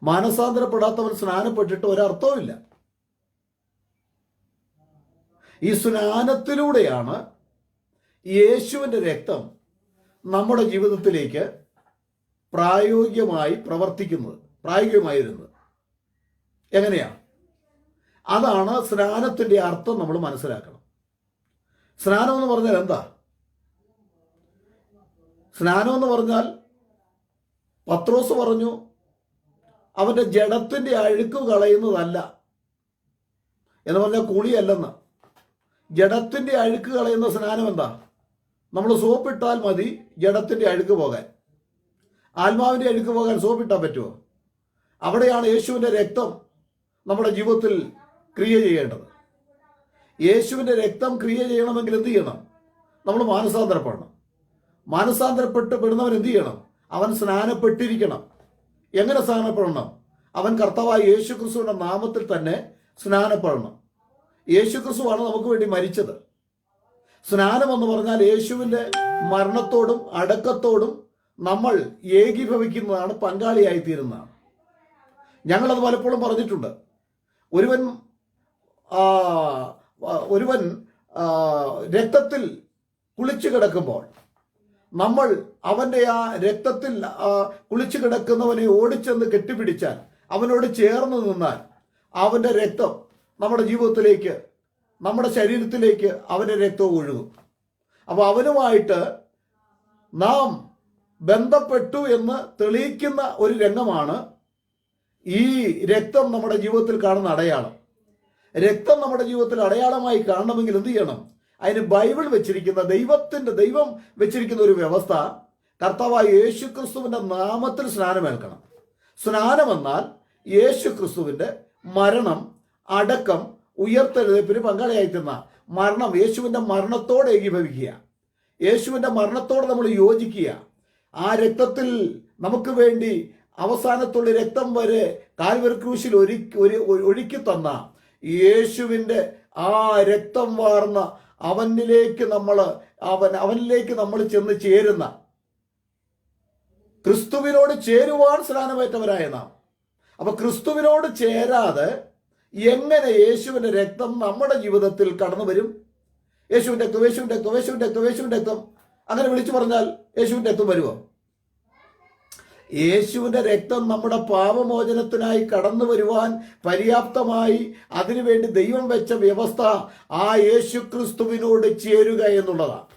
മാനസാന്തരപ്പെടാത്തവൻ സ്നാനപ്പെട്ടിട്ട് ഒരർത്ഥവുമില്ല. ഈ സ്നാനത്തിലൂടെയാണ് യേശുവിൻ്റെ രക്തം നമ്മുടെ ജീവിതത്തിലേക്ക് പ്രായോഗികമായി പ്രവർത്തിക്കുന്നത്, പ്രായോഗികമായി വരുന്നത്. എങ്ങനെയാണ്? അതാണ് സ്നാനത്തിൻ്റെ അർത്ഥം നമ്മൾ മനസ്സിലാക്കണം. സ്നാനം എന്ന് പറഞ്ഞാൽ എന്താ? സ്നാനം എന്ന് പറഞ്ഞാൽ പത്രോസ് പറഞ്ഞു, അവൻ്റെ ജഡത്തിൻ്റെ അഴുക്ക് കളയുന്നതല്ല എന്ന് പറഞ്ഞാൽ കുളിയല്ലെന്ന്. ജഡത്തിൻ്റെ അഴുക്ക് കളയുന്ന സ്നാനം എന്താ? നമ്മൾ സോപ്പിട്ടാൽ മതി ജഡത്തിൻ്റെ അഴുക്ക് പോകാൻ. ആത്മാവിൻ്റെ അഴുക്ക് പോകാൻ സോപ്പിട്ടാൽ പറ്റുമോ? അവിടെയാണ് യേശുവിൻ്റെ രക്തം നമ്മുടെ ജീവിതത്തിൽ ക്രിയ ചെയ്യേണ്ടത്. യേശുവിൻ്റെ രക്തം ക്രിയ ചെയ്യണമെങ്കിൽ എന്ത് ചെയ്യണം? നമ്മൾ മാനസാന്തരപ്പെടണം. മാനസാന്തരപ്പെടണവൻ എന്ത് ചെയ്യണം? അവൻ സ്നാനപ്പെട്ടിരിക്കണം. എങ്ങനെ സ്നാനപ്പെടണം? അവൻ കർത്താവായ യേശു ക്രിസ്തുവിൻ്റെ നാമത്തിൽ തന്നെ സ്നാനപ്പെടണം. യേശു ക്രിസ്തുവാണ് നമുക്ക് വേണ്ടി മരിച്ചത്. സ്നാനം എന്ന് പറഞ്ഞാൽ യേശുവിൻ്റെ മരണത്തോടും അടക്കത്തോടും നമ്മൾ ഏകീഭവിക്കുന്നതാണ്, പങ്കാളിയായിത്തീരുന്നതാണ്. ഞങ്ങളത് പലപ്പോഴും പറഞ്ഞിട്ടുണ്ട്. ഒരുവൻ രക്തത്തിൽ കുളിച്ചു കിടക്കുമ്പോൾ നമ്മൾ അവൻ്റെ ആ രക്തത്തിൽ കുളിച്ചു കിടക്കുന്നവനെ ഓടിച്ചെന്ന് കെട്ടിപ്പിടിച്ചാൽ, അവനോട് ചേർന്ന് നിന്നാൽ അവൻ്റെ രക്തം നമ്മുടെ ജീവിതത്തിലേക്ക്, നമ്മുടെ ശരീരത്തിലേക്ക് അവൻ്റെ രക്തം ഒഴുകും. അപ്പോൾ അവനുമായിട്ട് നാം ബന്ധപ്പെട്ടു എന്ന് തെളിയിക്കുന്ന ഒരു രംഗമാണ് ഈ രക്തം നമ്മുടെ ജീവിതത്തിൽ കാണുന്ന അടയാളം. രക്തം നമ്മുടെ ജീവിതത്തിൽ അടയാളമായി കാണണമെങ്കിൽ എന്ത് ചെയ്യണം? അതിന് ബൈബിൾ വെച്ചിരിക്കുന്ന ദൈവം വെച്ചിരിക്കുന്ന ഒരു വ്യവസ്ഥ, കർത്താവായ യേശു ക്രിസ്തുവിൻ്റെ നാമത്തിൽ സ്നാനമേൽക്കണം. സ്നാനം എന്നാൽ യേശു ക്രിസ്തുവിൻ്റെ മരണം, അടക്കം, ഉയർത്തെഴുന്നേൽപ്പിന് പങ്കാളിയായിത്തീർന്ന മരണം, യേശുവിൻ്റെ മരണത്തോട് ഏകീഭവിക്കുക, യേശുവിൻ്റെ മരണത്തോട് നമ്മൾ യോജിക്കുക. ആ രക്തത്തിൽ നമുക്ക് വേണ്ടി അവസാനത്തുള്ള രക്തം വരെ കാൽവരി ക്രൂശിൽ ഒഴുക്കി തന്ന യേശുവിൻ്റെ ആ രക്തം വാർന്ന അവനിലേക്ക് നമ്മൾ ചെന്ന് ചേരുന്ന, ക്രിസ്തുവിനോട് ചേരുവാൻ സ്നാനമേറ്റവരായ നാം. അപ്പൊ ക്രിസ്തുവിനോട് ചേരാതെ എങ്ങനെ യേശുവിൻ്റെ രക്തം നമ്മുടെ ജീവിതത്തിൽ കടന്നു വരും? യേശുവിൻ്റെ രക്തം അങ്ങനെ വിളിച്ചു പറഞ്ഞാൽ യേശുവിൻ്റെ രക്തം വരുമോ? യേശുവിൻ്റെ രക്തം നമ്മുടെ പാപമോചനത്തിനായി കടന്നു വരുവാൻ പര്യാപ്തമായി അതിനുവേണ്ടി ദൈവം വെച്ച വ്യവസ്ഥ ആ യേശു ക്രിസ്തുവിനോട് ചേരുക എന്നുള്ളതാണ്.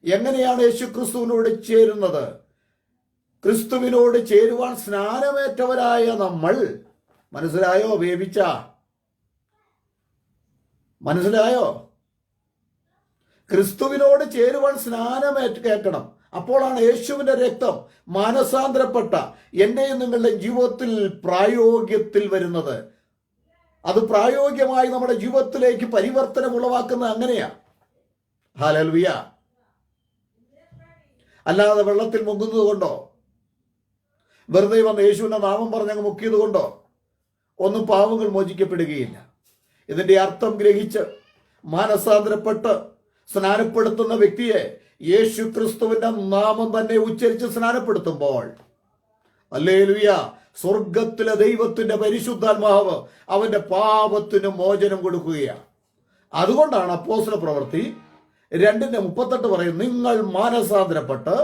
എങ്ങനെയാണ് യേശു ക്രിസ്തുവിനോട് ചേരുന്നത്? ക്രിസ്തുവിനോട് ചേരുവാൻ സ്നാനമേറ്റവരായ നമ്മൾ, മനസ്സിലായോ? മനസ്സിലായോ? ക്രിസ്തുവിനോട് ചേരുവാൻ കേൾക്കണം. അപ്പോഴാണ് യേശുവിൻ്റെ രക്തം മാനസാന്തരപ്പെട്ട എൻ്റെയും നിങ്ങളുടെ ജീവിതത്തിൽ പ്രായോഗികത്തിൽ വരുന്നത്. അത് പ്രായോഗികമായി നമ്മുടെ ജീവിതത്തിലേക്ക് പരിവർത്തനം ഉളവാക്കുന്നത് അങ്ങനെയാ. ഹല്ലേലൂയ. അല്ലാതെ വെള്ളത്തിൽ മുങ്ങുന്നത് കൊണ്ടോ, വെറുതെ വന്ന് യേശുവിൻ്റെ നാമം പറഞ്ഞങ്ങ് മുക്കിയത് കൊണ്ടോ ഒന്നും പാവങ്ങൾ മോചിക്കപ്പെടുകയില്ല. ഇതിൻ്റെ അർത്ഥം ഗ്രഹിച്ച് മാനസാന്തരപ്പെട്ട് സ്നാനപ്പെടുത്തുന്ന വ്യക്തിയെ യേശു ക്രിസ്തുവിന്റെ നാമം തന്നെ ഉച്ചരിച്ച് സ്നാനപ്പെടുത്തുമ്പോൾ, ഹല്ലേലൂയ, സ്വർഗത്തിലെ ദൈവത്തിന്റെ പരിശുദ്ധാത്മാവ് അവന്റെ പാപത്തിന് മോചനം കൊടുക്കുകയാണ്. അതുകൊണ്ടാണ് അപ്പോസ്തല പ്രവൃത്തി 2:38 പറയും, നിങ്ങൾ മാനസാന്തരപ്പെട്ട്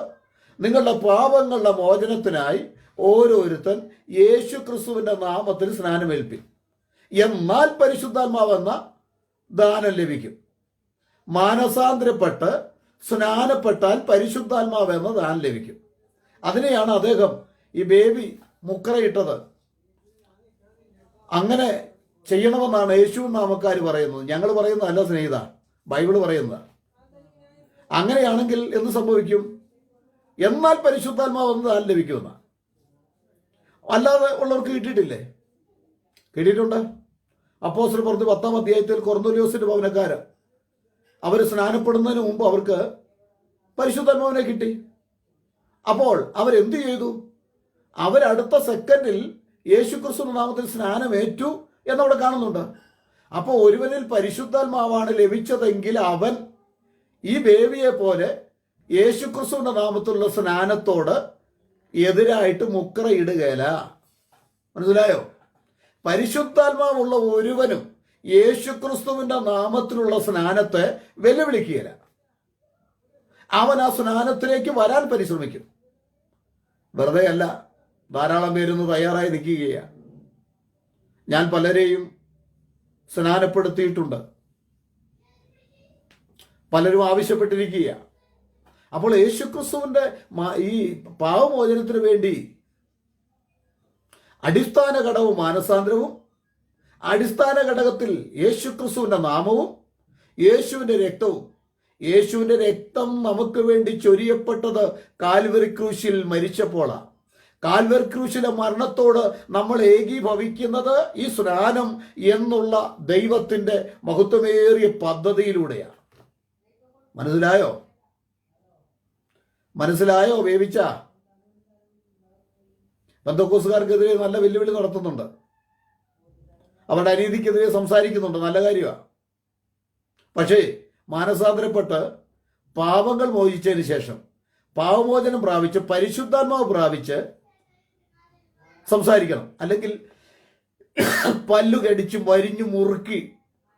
നിങ്ങളുടെ പാപങ്ങളുടെ മോചനത്തിനായി ഓരോരുത്തൻ യേശു ക്രിസ്തുവിന്റെ നാമത്തിൽ സ്നാനമേൽപ്പിൻ, എന്നാൽ പരിശുദ്ധാത്മാവെന്ന ദാനം ലഭിക്കും. മാനസാന്തരപ്പെട്ട് സ്നാനപ്പെട്ടാൽ പരിശുദ്ധാത്മാവെന്ന ദാനം ലഭിക്കും. അതിനെയാണ് അദ്ദേഹം ഈ ബേബി മുക്കറയിട്ടത്. അങ്ങനെ ചെയ്യണമെന്നാണ് യേശു നാമക്കാർ പറയുന്നത്. ഞങ്ങൾ പറയുന്നതല്ല സ്നേഹിത, ബൈബിള് പറയുന്നത്. അങ്ങനെയാണെങ്കിൽ എന്ത് സംഭവിക്കും? എന്നാൽ പരിശുദ്ധാത്മാവെന്ന ദാനം ലഭിക്കുമെന്ന. അല്ലാതെ ഉള്ളവർക്ക് കിട്ടിയിട്ടില്ലേ? കിട്ടിയിട്ടുണ്ട്. അപ്പോസ്തല പ്രവൃത്തി 10-ാം അധ്യായത്തിൽ കൊർന്നേലിയോസിന്റെ ഭവനക്കാര് അവർ സ്നാനപ്പെടുന്നതിന് മുമ്പ് അവർക്ക് പരിശുദ്ധാത്മാവിനെ കിട്ടി. അപ്പോൾ അവരെന്ത് ചെയ്തു? അവരടുത്ത സെക്കൻഡിൽ യേശുക്രിസ്തു നാമത്തിൽ സ്നാനമേറ്റു എന്നവിടെ കാണുന്നുണ്ട്. അപ്പോൾ ഒരുവനിൽ പരിശുദ്ധാത്മാവാണ് ലഭിച്ചതെങ്കിൽ അവൻ ഈ ബേബിയെ പോലെ യേശുക്രിസ്തുവിന്റെ നാമത്തിലുള്ള സ്നാനത്തോട് എതിരായിട്ട് മുക്കറയിടുകയില്ല. മനസ്സിലായോ? പരിശുദ്ധാത്മാവുള്ള ഒരുവനും യേശുക്രിസ്തുവിന്റെ നാമത്തിലുള്ള സ്നാനത്തെ വെല്ലുവിളിക്കുകയില്ല. അവൻ ആ സ്നാനത്തിലേക്ക് വരാൻ പരിശ്രമിക്കും. വെറുതെ അല്ല, ധാരാളം പേരൊന്ന് തയ്യാറായി നിൽക്കുകയാണ്. ഞാൻ പലരെയും സ്നാനപ്പെടുത്തിയിട്ടുണ്ട്. പലരും ആവശ്യപ്പെട്ടിരിക്കുക. അപ്പോൾ യേശുക്രിസ്തുവിന്റെ ഈ പാപമോചനത്തിന് വേണ്ടി അടിസ്ഥാന ഘടകവും മാനസാന്തരവും, അടിസ്ഥാന ഘടകത്തിൽ യേശുക്രിസ്തുവിന്റെ നാമവും യേശുവിന്റെ രക്തവും. യേശുവിന്റെ രക്തം നമുക്ക് വേണ്ടി ചൊരിയപ്പെട്ടത് കാൽവരി ക്രൂശിൽ മരിച്ചപ്പോഴാണ്. കാൽവരി ക്രൂശിലെ മരണത്തോട് നമ്മൾ ഏകീഭവിക്കുന്നത് ഈ സ്നാനം എന്നുള്ള ദൈവത്തിന്റെ മഹത്വമേറിയ പദ്ധതിയിലൂടെയാണ്. മനസ്സിലായോ? വേവിച്ച പെന്തക്കോസ്തുകാർക്കെതിരെ നല്ല വെല്ലുവിളി നടത്തുന്നുണ്ട്. അവരുടെ അനീതിക്കെതിരെ സംസാരിക്കുന്നുണ്ട്. നല്ല കാര്യമാണ്. പക്ഷേ മാനസാന്തരപ്പെട്ട് പാപങ്ങൾ മോചിച്ചതിന് ശേഷം, പാപമോചനം പ്രാപിച്ച് പരിശുദ്ധാത്മാവ് പ്രാപിച്ച് സംസാരിക്കണം. അല്ലെങ്കിൽ പല്ലു കടിച്ചും വരിഞ്ഞു മുറുക്കി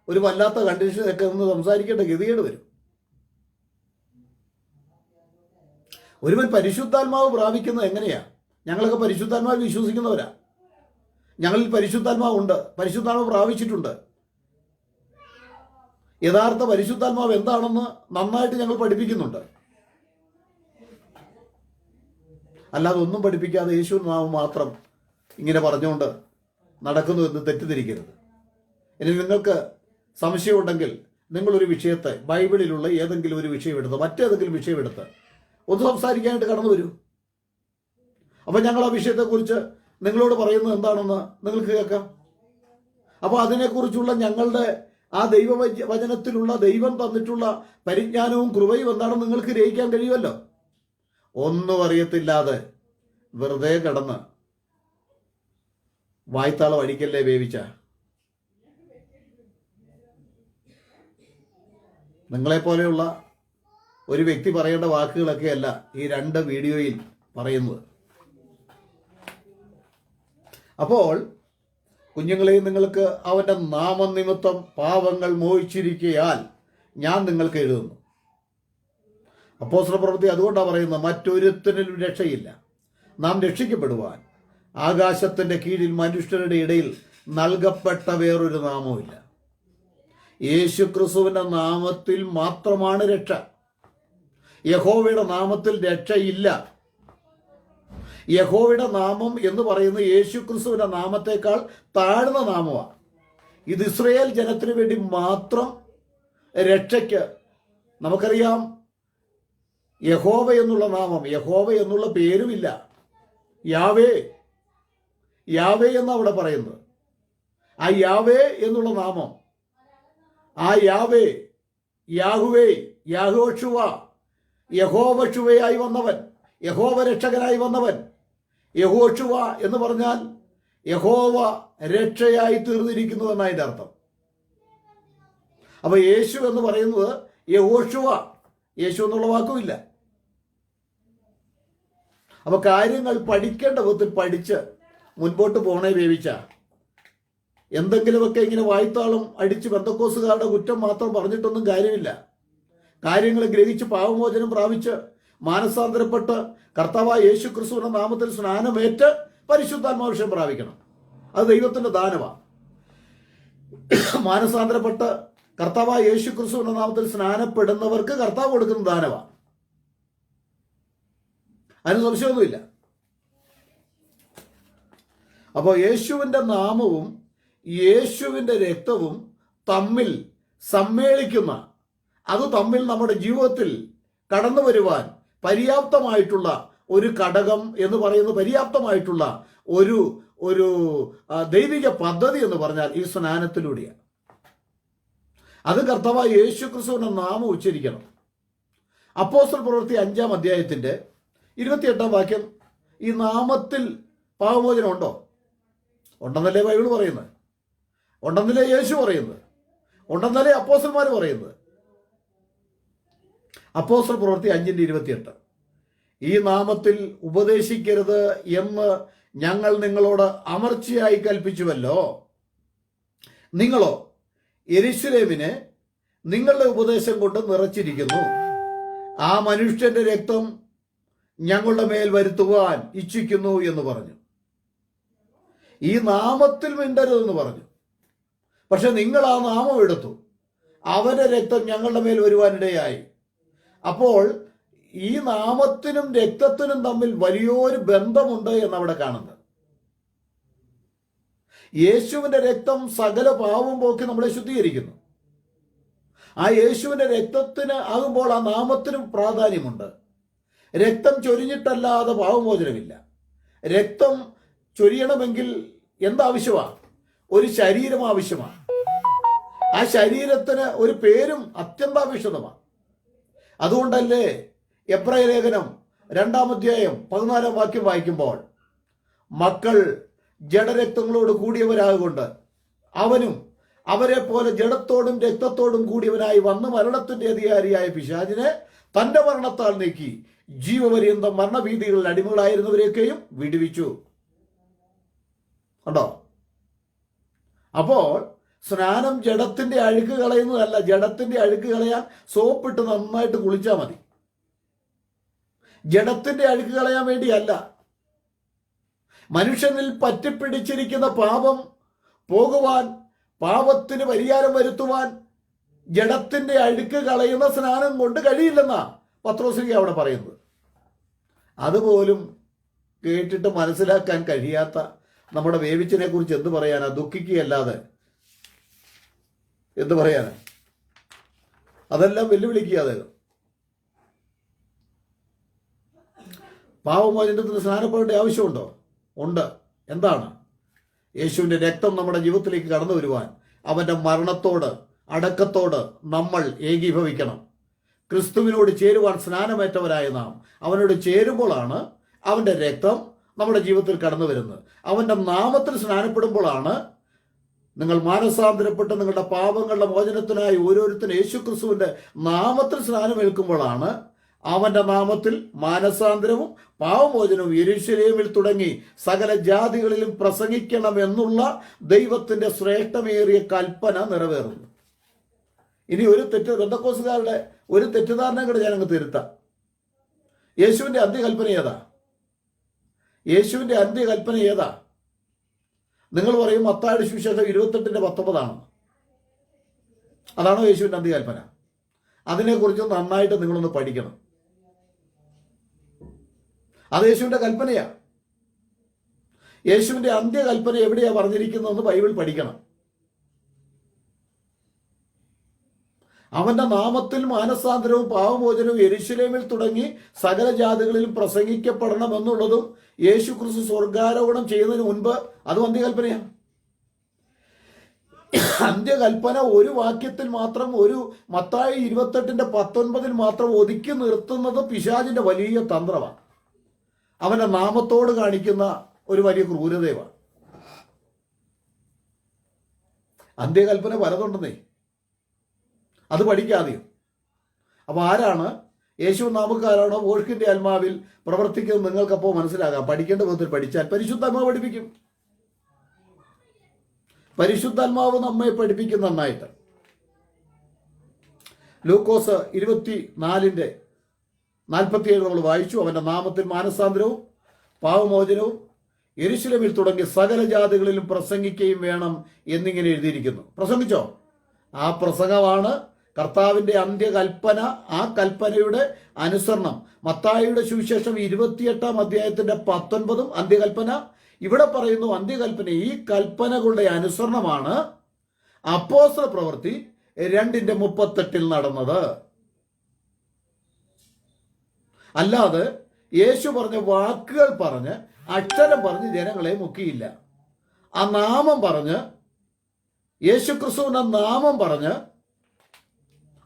ഒരു വല്ലാത്ത കണ്ടീഷനൊക്കെ ഒന്ന് സംസാരിക്കേണ്ട ഗതികേട് വരും. ഒരുവൻ പരിശുദ്ധാത്മാവ് പ്രാപിക്കുന്നത് എങ്ങനെയാ? ഞങ്ങളൊക്കെ പരിശുദ്ധാത്മാവ് വിശ്വസിക്കുന്നവരാ. ഞങ്ങളിൽ പരിശുദ്ധാത്മാവുണ്ട്, പരിശുദ്ധാത്മാവ് പ്രാപിച്ചിട്ടുണ്ട്. യഥാർത്ഥ പരിശുദ്ധാത്മാവ് എന്താണെന്ന് നന്നായിട്ട് ഞങ്ങൾ പഠിപ്പിക്കുന്നുണ്ട്. അല്ലാതെ ഒന്നും പഠിപ്പിക്കാതെ യേശു നാമം മാത്രം ഇങ്ങനെ പറഞ്ഞുകൊണ്ട് നടക്കുന്നു എന്ന് തെറ്റിദ്ധരിക്കരുത്. ഇനി നിങ്ങൾക്ക് സംശയമുണ്ടെങ്കിൽ നിങ്ങളൊരു വിഷയത്തെ, ബൈബിളിലുള്ള ഏതെങ്കിലും ഒരു വിഷയം എടുത്ത്, മറ്റേതെങ്കിലും വിഷയം എടുത്ത് ഒന്ന് സംസാരിക്കാനായിട്ട് കടന്നു വരൂ. അപ്പം ഞങ്ങൾ ആ വിഷയത്തെക്കുറിച്ച് നിങ്ങളോട് പറയുന്നത് എന്താണെന്ന് നിങ്ങൾക്ക് കേൾക്കാം. അപ്പോൾ അതിനെക്കുറിച്ചുള്ള ഞങ്ങളുടെ ആ ദൈവവചനത്തിലുള്ള ദൈവം തന്നിട്ടുള്ള പരിജ്ഞാനവും കൃപയും എന്താണെന്ന് നിങ്ങൾക്ക് ഗ്രഹിക്കാൻ കഴിയുമല്ലോ. ഒന്നും അറിയത്തില്ലാതെ വെറുതെ കിടന്ന് വായ്ത്താളം അടിക്കല്ലേ വേവിച്ച. നിങ്ങളെപ്പോലെയുള്ള ഒരു വ്യക്തി പറയേണ്ട വാക്കുകളൊക്കെയല്ല ഈ 2 വീഡിയോയിൽ പറയുന്നത്. അപ്പോൾ കുഞ്ഞുങ്ങളെയും നിങ്ങൾക്ക് അവൻ്റെ നാമനിമിത്തം പാപങ്ങൾ മോഹിച്ചിരിക്കയാൽ ഞാൻ നിങ്ങൾക്ക് എഴുതുന്നു. അപ്പോസ്തലപ്രവൃത്തി അതുകൊണ്ടാണ് പറയുന്നത്, മറ്റൊരുത്തനിലും രക്ഷയില്ല, നാം രക്ഷിക്കപ്പെടുവാൻ ആകാശത്തിൻ്റെ കീഴിൽ മനുഷ്യരുടെ ഇടയിൽ നൽകപ്പെട്ട വേറൊരു നാമവുമില്ല. യേശു ക്രിസ്തുവിൻ്റെ നാമത്തിൽ മാത്രമാണ് രക്ഷ. യഹോവയുടെ നാമത്തിൽ രക്ഷയില്ല. യഹോവയുടെ നാമം എന്ന് പറയുന്നത് യേശു ക്രിസ്തുവിൻ്റെ നാമത്തേക്കാൾ താഴ്ന്ന നാമമാണ്. ഇത് ഇസ്രായേൽ ജനത്തിന് വേണ്ടി മാത്രം രക്ഷയ്ക്ക്. നമുക്കറിയാം, യഹോവ എന്നുള്ള നാമം, യഹോവ എന്നുള്ള പേരുമില്ല. യാവേ, യാവേ എന്ന് അവിടെ പറയുന്നത്. ആ യാവേ എന്നുള്ള നാമം, ആ യാവേ, യാഹുവേ, യാഹോഷുവ, യഹോവഷുവയായി വന്നവൻ, യഹോവ രക്ഷകനായി വന്നവൻ. യഹോഷുവ എന്ന് പറഞ്ഞാൽ യഹോവ രക്ഷയായി തീർന്നിരിക്കുന്നു എന്നതിൻ്റെ അർത്ഥം. അപ്പൊ യേശു എന്ന് പറയുന്നത് യഹോഷുവ, യേശു എന്നുള്ള വാക്കുമില്ല. അപ്പൊ കാര്യങ്ങൾ പഠിക്കേണ്ട വിധത്തിൽ പഠിച്ച് മുൻപോട്ട് പോണേ വേവിച്ച. എന്തെങ്കിലുമൊക്കെ ഇങ്ങനെ വായ്ത്താളം അടിച്ച് ബന്ധക്കോസുകാരുടെ കുറ്റം മാത്രം പറഞ്ഞിട്ടൊന്നും കാര്യമില്ല. കാര്യങ്ങൾ ഗ്രഹിച്ച് പാപമോചനം പ്രാപിച്ച് മാനസാന്തരപ്പെട്ട് കർത്താവായ യേശു ക്രിസ്തുവിന്റെ നാമത്തിൽ സ്നാനമേറ്റ് പരിശുദ്ധാത്മാഭിഷേകം പ്രാപിക്കണം. അത് ദൈവത്തിന്റെ ദാനമാണ്. മാനസാന്തരപ്പെട്ട് കർത്താവായ യേശു ക്രിസ്തുവിന്റെ നാമത്തിൽ സ്നാനപ്പെടുന്നവർക്ക് കർത്താവ് കൊടുക്കുന്ന ദാനമാണ്. അതിന് സംശയമൊന്നുമില്ല. അപ്പോൾ യേശുവിൻ്റെ നാമവും യേശുവിൻ്റെ രക്തവും തമ്മിൽ സമ്മേളിക്കുന്ന, അത് തമ്മിൽ നമ്മുടെ ജീവിതത്തിൽ കടന്നു വരുവാൻ പര്യാപ്തമായിട്ടുള്ള ഒരു ഘടകം എന്ന് പറയുന്നത്, പര്യാപ്തമായിട്ടുള്ള ഒരു ഒരു ദൈവിക പദ്ധതി എന്ന് പറഞ്ഞാൽ ഈ സ്നാനത്തിലൂടെയാണ്. അത് കർത്താവായ യേശു ക്രിസ്തുവിന്റെ നാമം ഉച്ചരിക്കണം. അപ്പോസ്തലപ്രവൃത്തി 5-ാം അധ്യായത്തിന്റെ 28-ാം വാക്യം, ഈ നാമത്തിൽ പാപമോചനം ഉണ്ടോ? ഉണ്ടെന്നല്ലേ ബൈബിൾ പറയുന്നത്, ഉണ്ടെന്നല്ലേ യേശു പറയുന്നത്, ഉണ്ടെന്നല്ലേ അപ്പോസ്തലന്മാർ പറയുന്നത്. അപ്പോസ്തലപ്രവൃത്തി 5:28, ഈ നാമത്തിൽ ഉപദേശിക്കരുത് എന്ന് ഞങ്ങൾ നിങ്ങളോട് അമർച്ചയായി കൽപ്പിച്ചുവല്ലോ. നിങ്ങളോ യെരൂശലേമിനെ നിങ്ങളുടെ ഉപദേശം കൊണ്ട് നിറച്ചിരിക്കുന്നു. ആ മനുഷ്യന്റെ രക്തം ഞങ്ങളുടെ മേൽ വരുത്തുവാൻ ഇച്ഛിക്കുന്നു എന്ന് പറഞ്ഞു. ഈ നാമത്തിൽ മിണ്ടരുതെന്ന് പറഞ്ഞു. പക്ഷെ നിങ്ങൾ ആ നാമം എടുത്തു, അവന്റെ രക്തം ഞങ്ങളുടെ മേൽ വരുവാനിടയായി. അപ്പോൾ ഈ നാമത്തിനും രക്തത്തിനും തമ്മിൽ വലിയൊരു ബന്ധമുണ്ട് എന്നവിടെ കാണുന്നത്. യേശുവിന്റെ രക്തം സകല പാവം പോക്കി നമ്മളെ ശുദ്ധീകരിക്കുന്നു. ആ യേശുവിന്റെ രക്തത്തിന് ആകുമ്പോൾ ആ നാമത്തിനും പ്രാധാന്യമുണ്ട്. രക്തം ചൊരിഞ്ഞിട്ടല്ലാതെ പാവമോചനമില്ല. രക്തം ചൊരിയണമെങ്കിൽ എന്താവശ്യമാണ്? ഒരു ശരീരം ആവശ്യമാണ്. ആ ശരീരത്തിന് ഒരു പേരും അത്യന്താപേക്ഷിതമാണ്. അതുകൊണ്ടല്ലേ എബ്രായ ലേഖനം 2-ാം അധ്യായം 14-ാം വാക്യം വായിക്കുമ്പോൾ, മക്കൾ ജഡരക്തങ്ങളോട് കൂടിയവരാകൊണ്ട് അവനും അവരെ പോലെ ജഡത്തോടും രക്തത്തോടും കൂടിയവനായി വന്ന് മരണത്തിന്റെ അധികാരിയായ പിശാചിനെ തന്റെ മരണത്താൽ നീക്കി ജീവപര്യന്തം മരണഭീതികളിൽ അടിമകളായിരുന്നവരെയൊക്കെയും വിടുവിച്ചു. കണ്ടോ? അപ്പോൾ സ്നാനം ജഡത്തിന്റെ അഴുക്ക് കളയുന്നതല്ല. ജഡത്തിന്റെ അഴുക്ക് കളയാൻ സോപ്പിട്ട് നന്നായിട്ട് കുളിച്ചാൽ മതി. ജഡത്തിന്റെ അഴുക്ക് കളയാൻ വേണ്ടിയല്ല. മനുഷ്യനിൽ പറ്റിപ്പിടിച്ചിരിക്കുന്ന പാപം പോകുവാൻ, പാപത്തിന് പരിഹാരം വരുത്തുവാൻ ജഡത്തിന്റെ അഴുക്ക് കളയുന്ന സ്നാനം കൊണ്ട് കഴിയില്ലെന്നാ പത്രോസ് അവിടെ പറയുന്നത്. അതുപോലും കേട്ടിട്ട് മനസ്സിലാക്കാൻ കഴിയാത്ത നമ്മുടെ വേവിച്ചിനെ കുറിച്ച് എന്ത് പറയാനാ? ദുഃഖിക്കുകയല്ലാതെ എന്ത് പറയാനാ? അതെല്ലാം വെല്ലുവിളിക്കുക. അദ്ദേഹം പാപമോചനത്തിന് സ്നാനപ്പെടേണ്ട ആവശ്യമുണ്ടോ? ഉണ്ട്. എന്താണ്? യേശുവിൻ്റെ രക്തം നമ്മുടെ ജീവിതത്തിലേക്ക് കടന്നു വരുവാൻ അവൻ്റെ മരണത്തോട് അടക്കത്തോട് നമ്മൾ ഏകീഭവിക്കണം. ക്രിസ്തുവിനോട് ചേരുവാൻ സ്നാനമേറ്റവരായ നാം അവനോട് ചേരുമ്പോഴാണ് അവൻ്റെ രക്തം നമ്മുടെ ജീവിതത്തിൽ കടന്നു വരുന്നത്. അവൻ്റെ നാമത്തിൽ സ്നാനപ്പെടുമ്പോഴാണ് നിങ്ങൾ മാനസാന്തരപ്പെട്ട് നിങ്ങളുടെ പാപങ്ങളുടെ മോചനത്തിനായി ഓരോരുത്തരും യേശു ക്രിസ്തുവിൻ്റെ നാമത്തിൽ സ്നാനമേൽക്കുമ്പോഴാണ് അവൻ്റെ നാമത്തിൽ മാനസാന്തരവും പാപമോചനവും യെരൂശലേമിൽ തുടങ്ങി സകല ജാതികളിലും പ്രസംഗിക്കണമെന്നുള്ള ദൈവത്തിൻ്റെ ശ്രേഷ്ഠമേറിയ കൽപ്പന നിറവേറുന്നു. ഇനി ഒരു പെന്തക്കോസ്തുകാരുടെ ഒരു തെറ്റിദ്ധാരണ കൂടെ ഞാനങ്ങ് തിരുത്താം. യേശുവിൻ്റെ അന്ത്യകൽപ്പന ഏതാ? യേശുവിൻ്റെ അന്ത്യകൽപ്പന ഏതാ? നിങ്ങൾ പറയും മത്തായിയുടെ സുവിശേഷം 28:19 അതാണോ യേശുവിൻ്റെ അന്ത്യകൽപ്പന? അതിനെക്കുറിച്ച് നന്നായിട്ട് നിങ്ങളൊന്ന് പഠിക്കണം. അത് യേശുവിൻ്റെ കൽപ്പനയാ. യേശുവിൻ്റെ അന്ത്യകൽപ്പന എവിടെയാ പറഞ്ഞിരിക്കുന്നതെന്ന് ബൈബിൾ പഠിക്കണം. അവന്റെ നാമത്തിൽ മാനസാന്തരവും പാപമോചനവും യെരൂശലേമിൽ തുടങ്ങി സകല ജാതികളിലും പ്രസംഗിക്കപ്പെടണമെന്നുള്ളതും യേശു ക്രിസ്തു സ്വർഗാരോഹണം ചെയ്യുന്നതിന് മുൻപ് അതും അന്ത്യകൽപ്പനയാണ്. അന്ത്യകൽപ്പന ഒരു വാക്യത്തിൽ മാത്രം, ഒരു മത്തായി 28:19 മാത്രം ഒതുക്കി നിർത്തുന്നത് പിശാചിന്റെ വലിയ തന്ത്രമാണ്. അവന്റെ നാമത്തോട് കാണിക്കുന്ന ഒരു വലിയ ക്രൂരതയാണ്. അന്ത്യകൽപ്പന പലതുണ്ടെന്നേ, അത് പഠിക്കാതെയോ. അപ്പൊ ആരാണ് യേശു നാമക്കാരാണോ വോഷ്കിന്റെ ആത്മാവിൽ പ്രവർത്തിക്കുന്നത് നിങ്ങൾക്കപ്പോൾ മനസ്സിലാകാം. പഠിക്കേണ്ട വിധത്തിൽ പഠിച്ചാൽ പരിശുദ്ധാത്മാവ് പഠിപ്പിക്കും. പരിശുദ്ധാത്മാവ് നമ്മെ പഠിപ്പിക്കും നന്നായിട്ട്. ലൂക്കോസ് 24:47 നമ്മൾ വായിച്ചു. അവന്റെ നാമത്തിൽ മാനസാന്തരവും പാപമോചനവും യെരൂശലേമിൽ തുടങ്ങി സകല ജാതികളിലും പ്രസംഗിക്കുകയും വേണം എന്നിങ്ങനെ എഴുതിയിരിക്കുന്നു. പ്രസംഗിച്ചോ? ആ പ്രസംഗമാണ് കർത്താവിന്റെ അന്ത്യകൽപ്പന. ആ കൽപ്പനയുടെ അനുസരണം മത്തായിയുടെ സുവിശേഷം 28:19 അന്ത്യകൽപ്പന. ഇവിടെ പറയുന്നു അന്ത്യകൽപ്പന. ഈ കൽപ്പനകളുടെ അനുസരണമാണ് അപ്പോസ്തല പ്രവൃത്തി 2:38 നടന്നത്. അല്ലാതെ യേശു പറഞ്ഞ വാക്കുകൾ പറഞ്ഞ് അക്ഷരം പറഞ്ഞ് ജനങ്ങളെ മുക്കിയില്ല. ആ നാമം പറഞ്ഞ്, യേശുക്രിസ്തുവിന്റെ നാമം പറഞ്ഞ്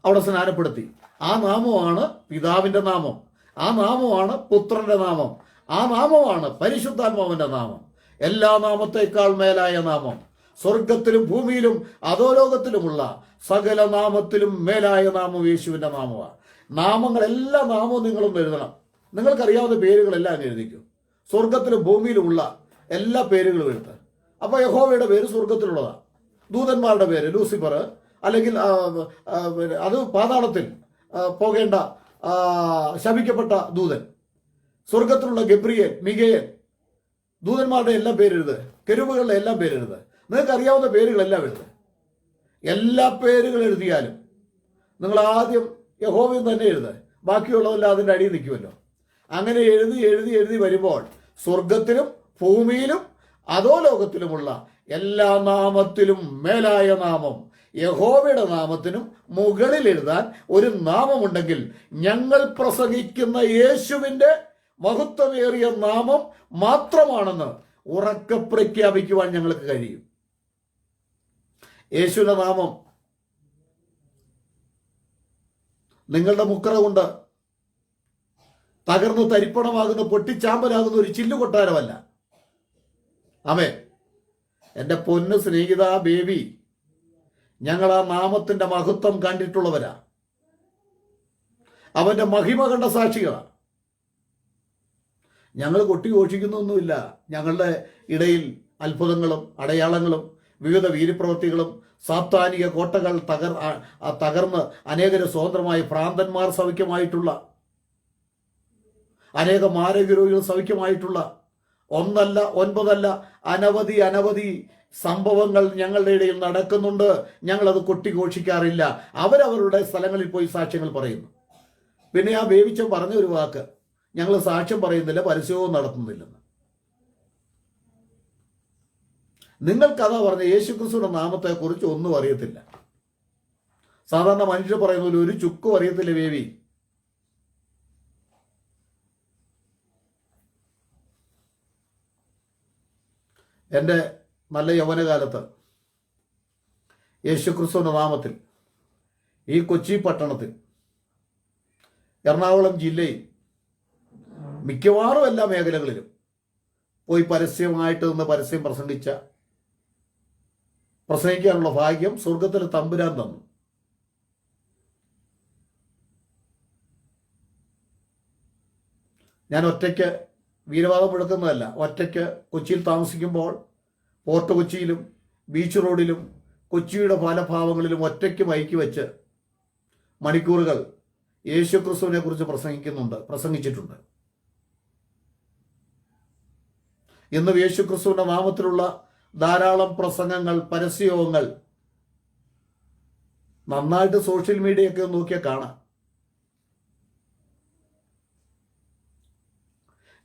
അവിടെ സ്നാനപ്പെടുത്തി. ആ നാമമാണ് പിതാവിന്റെ നാമം, ആ നാമമാണ് പുത്രന്റെ നാമം, ആ നാമമാണ് പരിശുദ്ധാത്മാവിന്റെ നാമം. എല്ലാ നാമത്തേക്കാൾ മേലായ നാമം, സ്വർഗത്തിലും ഭൂമിയിലും അധോലോകത്തിലുമുള്ള സകല നാമത്തിലും മേലായ നാമം യേശുവിന്റെ നാമമാണ്. നാമങ്ങൾ, എല്ലാ നാമവും നിങ്ങളൊന്ന് എഴുതണം. നിങ്ങൾക്കറിയാവുന്ന പേരുകളെല്ലാം എഴുതിക്കും. സ്വർഗത്തിലും ഭൂമിയിലുമുള്ള എല്ലാ പേരുകളും എഴുത്ത്. അപ്പൊ യഹോവയുടെ പേര് സ്വർഗത്തിലുള്ളതാണ്. ദൂതന്മാരുടെ പേര് ലൂസിഫർ, അല്ലെങ്കിൽ അത് പാതാളത്തിൽ പോകേണ്ട ശപിക്കപ്പെട്ട ദൂതൻ. സ്വർഗത്തിലുള്ള ഗബ്രിയേൽ, മിഗയേൽ, ദൂതന്മാരുടെ എല്ലാം പേരെഴുത്. കെരൂബുകളുടെ എല്ലാം പേരെഴുത്. നിങ്ങൾക്ക് അറിയാവുന്ന പേരുകളെല്ലാം എഴുത്. എല്ലാ പേരുകൾ എഴുതിയാലും നിങ്ങൾ ആദ്യം യഹോവയും തന്നെ എഴുത്. ബാക്കിയുള്ളതെല്ലാം അതിൻ്റെ അടിയിൽ നിൽക്കുമല്ലോ. അങ്ങനെ എഴുതി എഴുതി എഴുതി വരുമ്പോൾ സ്വർഗത്തിലും ഭൂമിയിലും അധോലോകത്തിലുമുള്ള എല്ലാ നാമത്തിലും മേലായ നാമം, യഹോവയുടെ നാമത്തിനും മുകളിൽ എഴുതാൻ ഒരു നാമമുണ്ടെങ്കിൽ ഞങ്ങൾ പ്രസംഗിക്കുന്ന യേശുവിന്റെ മഹത്വമേറിയ നാമം മാത്രമാണെന്ന് ഉറക്കെ പ്രഖ്യാപിക്കുവാൻ ഞങ്ങൾക്ക് കഴിയും. യേശുവിന്റെ നാമം നിങ്ങളുടെ മുക്കറ കൊണ്ട് തകർന്ന് തരിപ്പണമാകുന്ന, പൊട്ടിച്ചാമ്പലാകുന്ന ഒരു ചില്ലു കൊട്ടാരമല്ല. ആമേൻ. എൻ്റെ പൊന്ന് സ്നേഹിത ബേബി, ഞങ്ങൾ ആ നാമത്തിന്റെ മഹത്വം കണ്ടിട്ടുള്ളവരാ. അവന്റെ മഹിമ കണ്ട സാക്ഷികളാ. ഞങ്ങൾ കൊട്ടിഘോഷിക്കുന്നൊന്നുമില്ല. ഞങ്ങളുടെ ഇടയിൽ അത്ഭുതങ്ങളും അടയാളങ്ങളും വിവിധ വീര്യപ്രവൃത്തികളും സാത്താനിക കോട്ടകൾ തകർന്ന് അനേകരെ സ്വതന്ത്രമായി ഭ്രാന്തന്മാർ സൗഖ്യമായിട്ടുള്ള, അനേക മാരകരോഗികൾ സൗഖ്യമായിട്ടുള്ള, 1 അല്ല 9 അല്ല, അനവധി അനവധി സംഭവങ്ങൾ ഞങ്ങളുടെ ഇടയിൽ നടക്കുന്നുണ്ട്. ഞങ്ങളത് കൊട്ടിഘോഷിക്കാറില്ല. അവരവരുടെ സ്ഥലങ്ങളിൽ പോയി സാക്ഷ്യങ്ങൾ പറയുന്നു. പിന്നെ ആ ബേബിച്ചൻ പറഞ്ഞ ഒരു വാക്ക്, ഞങ്ങൾ സാക്ഷ്യം പറയുന്നില്ല, പരസ്യവും നടത്തുന്നില്ലെന്ന്. നിങ്ങൾക്കതാ പറഞ്ഞ യേശുക്രിസ്തുവിന്റെ നാമത്തെക്കുറിച്ച് ഒന്നും അറിയത്തില്ല. സാധാരണ മനുഷ്യർ പറയുന്ന ഒരു ചുക്കും അറിയത്തില്ല ബേബി. എൻ്റെ നല്ല യൗവനകാലത്ത് യേശുക്രിസ്തുവിന്റെ നാമത്തിൽ ഈ കൊച്ചി പട്ടണത്തിൽ, എറണാകുളം ജില്ലയിൽ മിക്കവാറും എല്ലാ മേഖലകളിലും പോയി പരസ്യമായിട്ട് നിന്ന് പരസ്യം പ്രസംഗിക്കാനുള്ള ഭാഗ്യം സ്വർഗത്തിലെ തമ്പുരാൻ തന്നു. ഞാൻ ഒറ്റയ്ക്ക് വീരവാദം മുഴക്കുന്നതല്ല. ഒറ്റയ്ക്ക് കൊച്ചിയിൽ താമസിക്കുമ്പോൾ ഫോർട്ട് കൊച്ചിയിലും ബീച്ച് റോഡിലും കൊച്ചിയുടെ പല ഭാവങ്ങളിലും ഒറ്റയ്ക്ക് മൈക്ക് വെച്ച് മണിക്കൂറുകൾ യേശു ക്രിസ്തുവിനെ കുറിച്ച് പ്രസംഗിച്ചിട്ടുണ്ട്. ഇന്ന് യേശു ക്രിസ്തുവിന്റെ നാമത്തിലുള്ള ധാരാളം പ്രസംഗങ്ങൾ, പരസ്യങ്ങൾ നന്നായിട്ട് സോഷ്യൽ മീഡിയയൊക്കെ നോക്കിയാൽ കാണാം.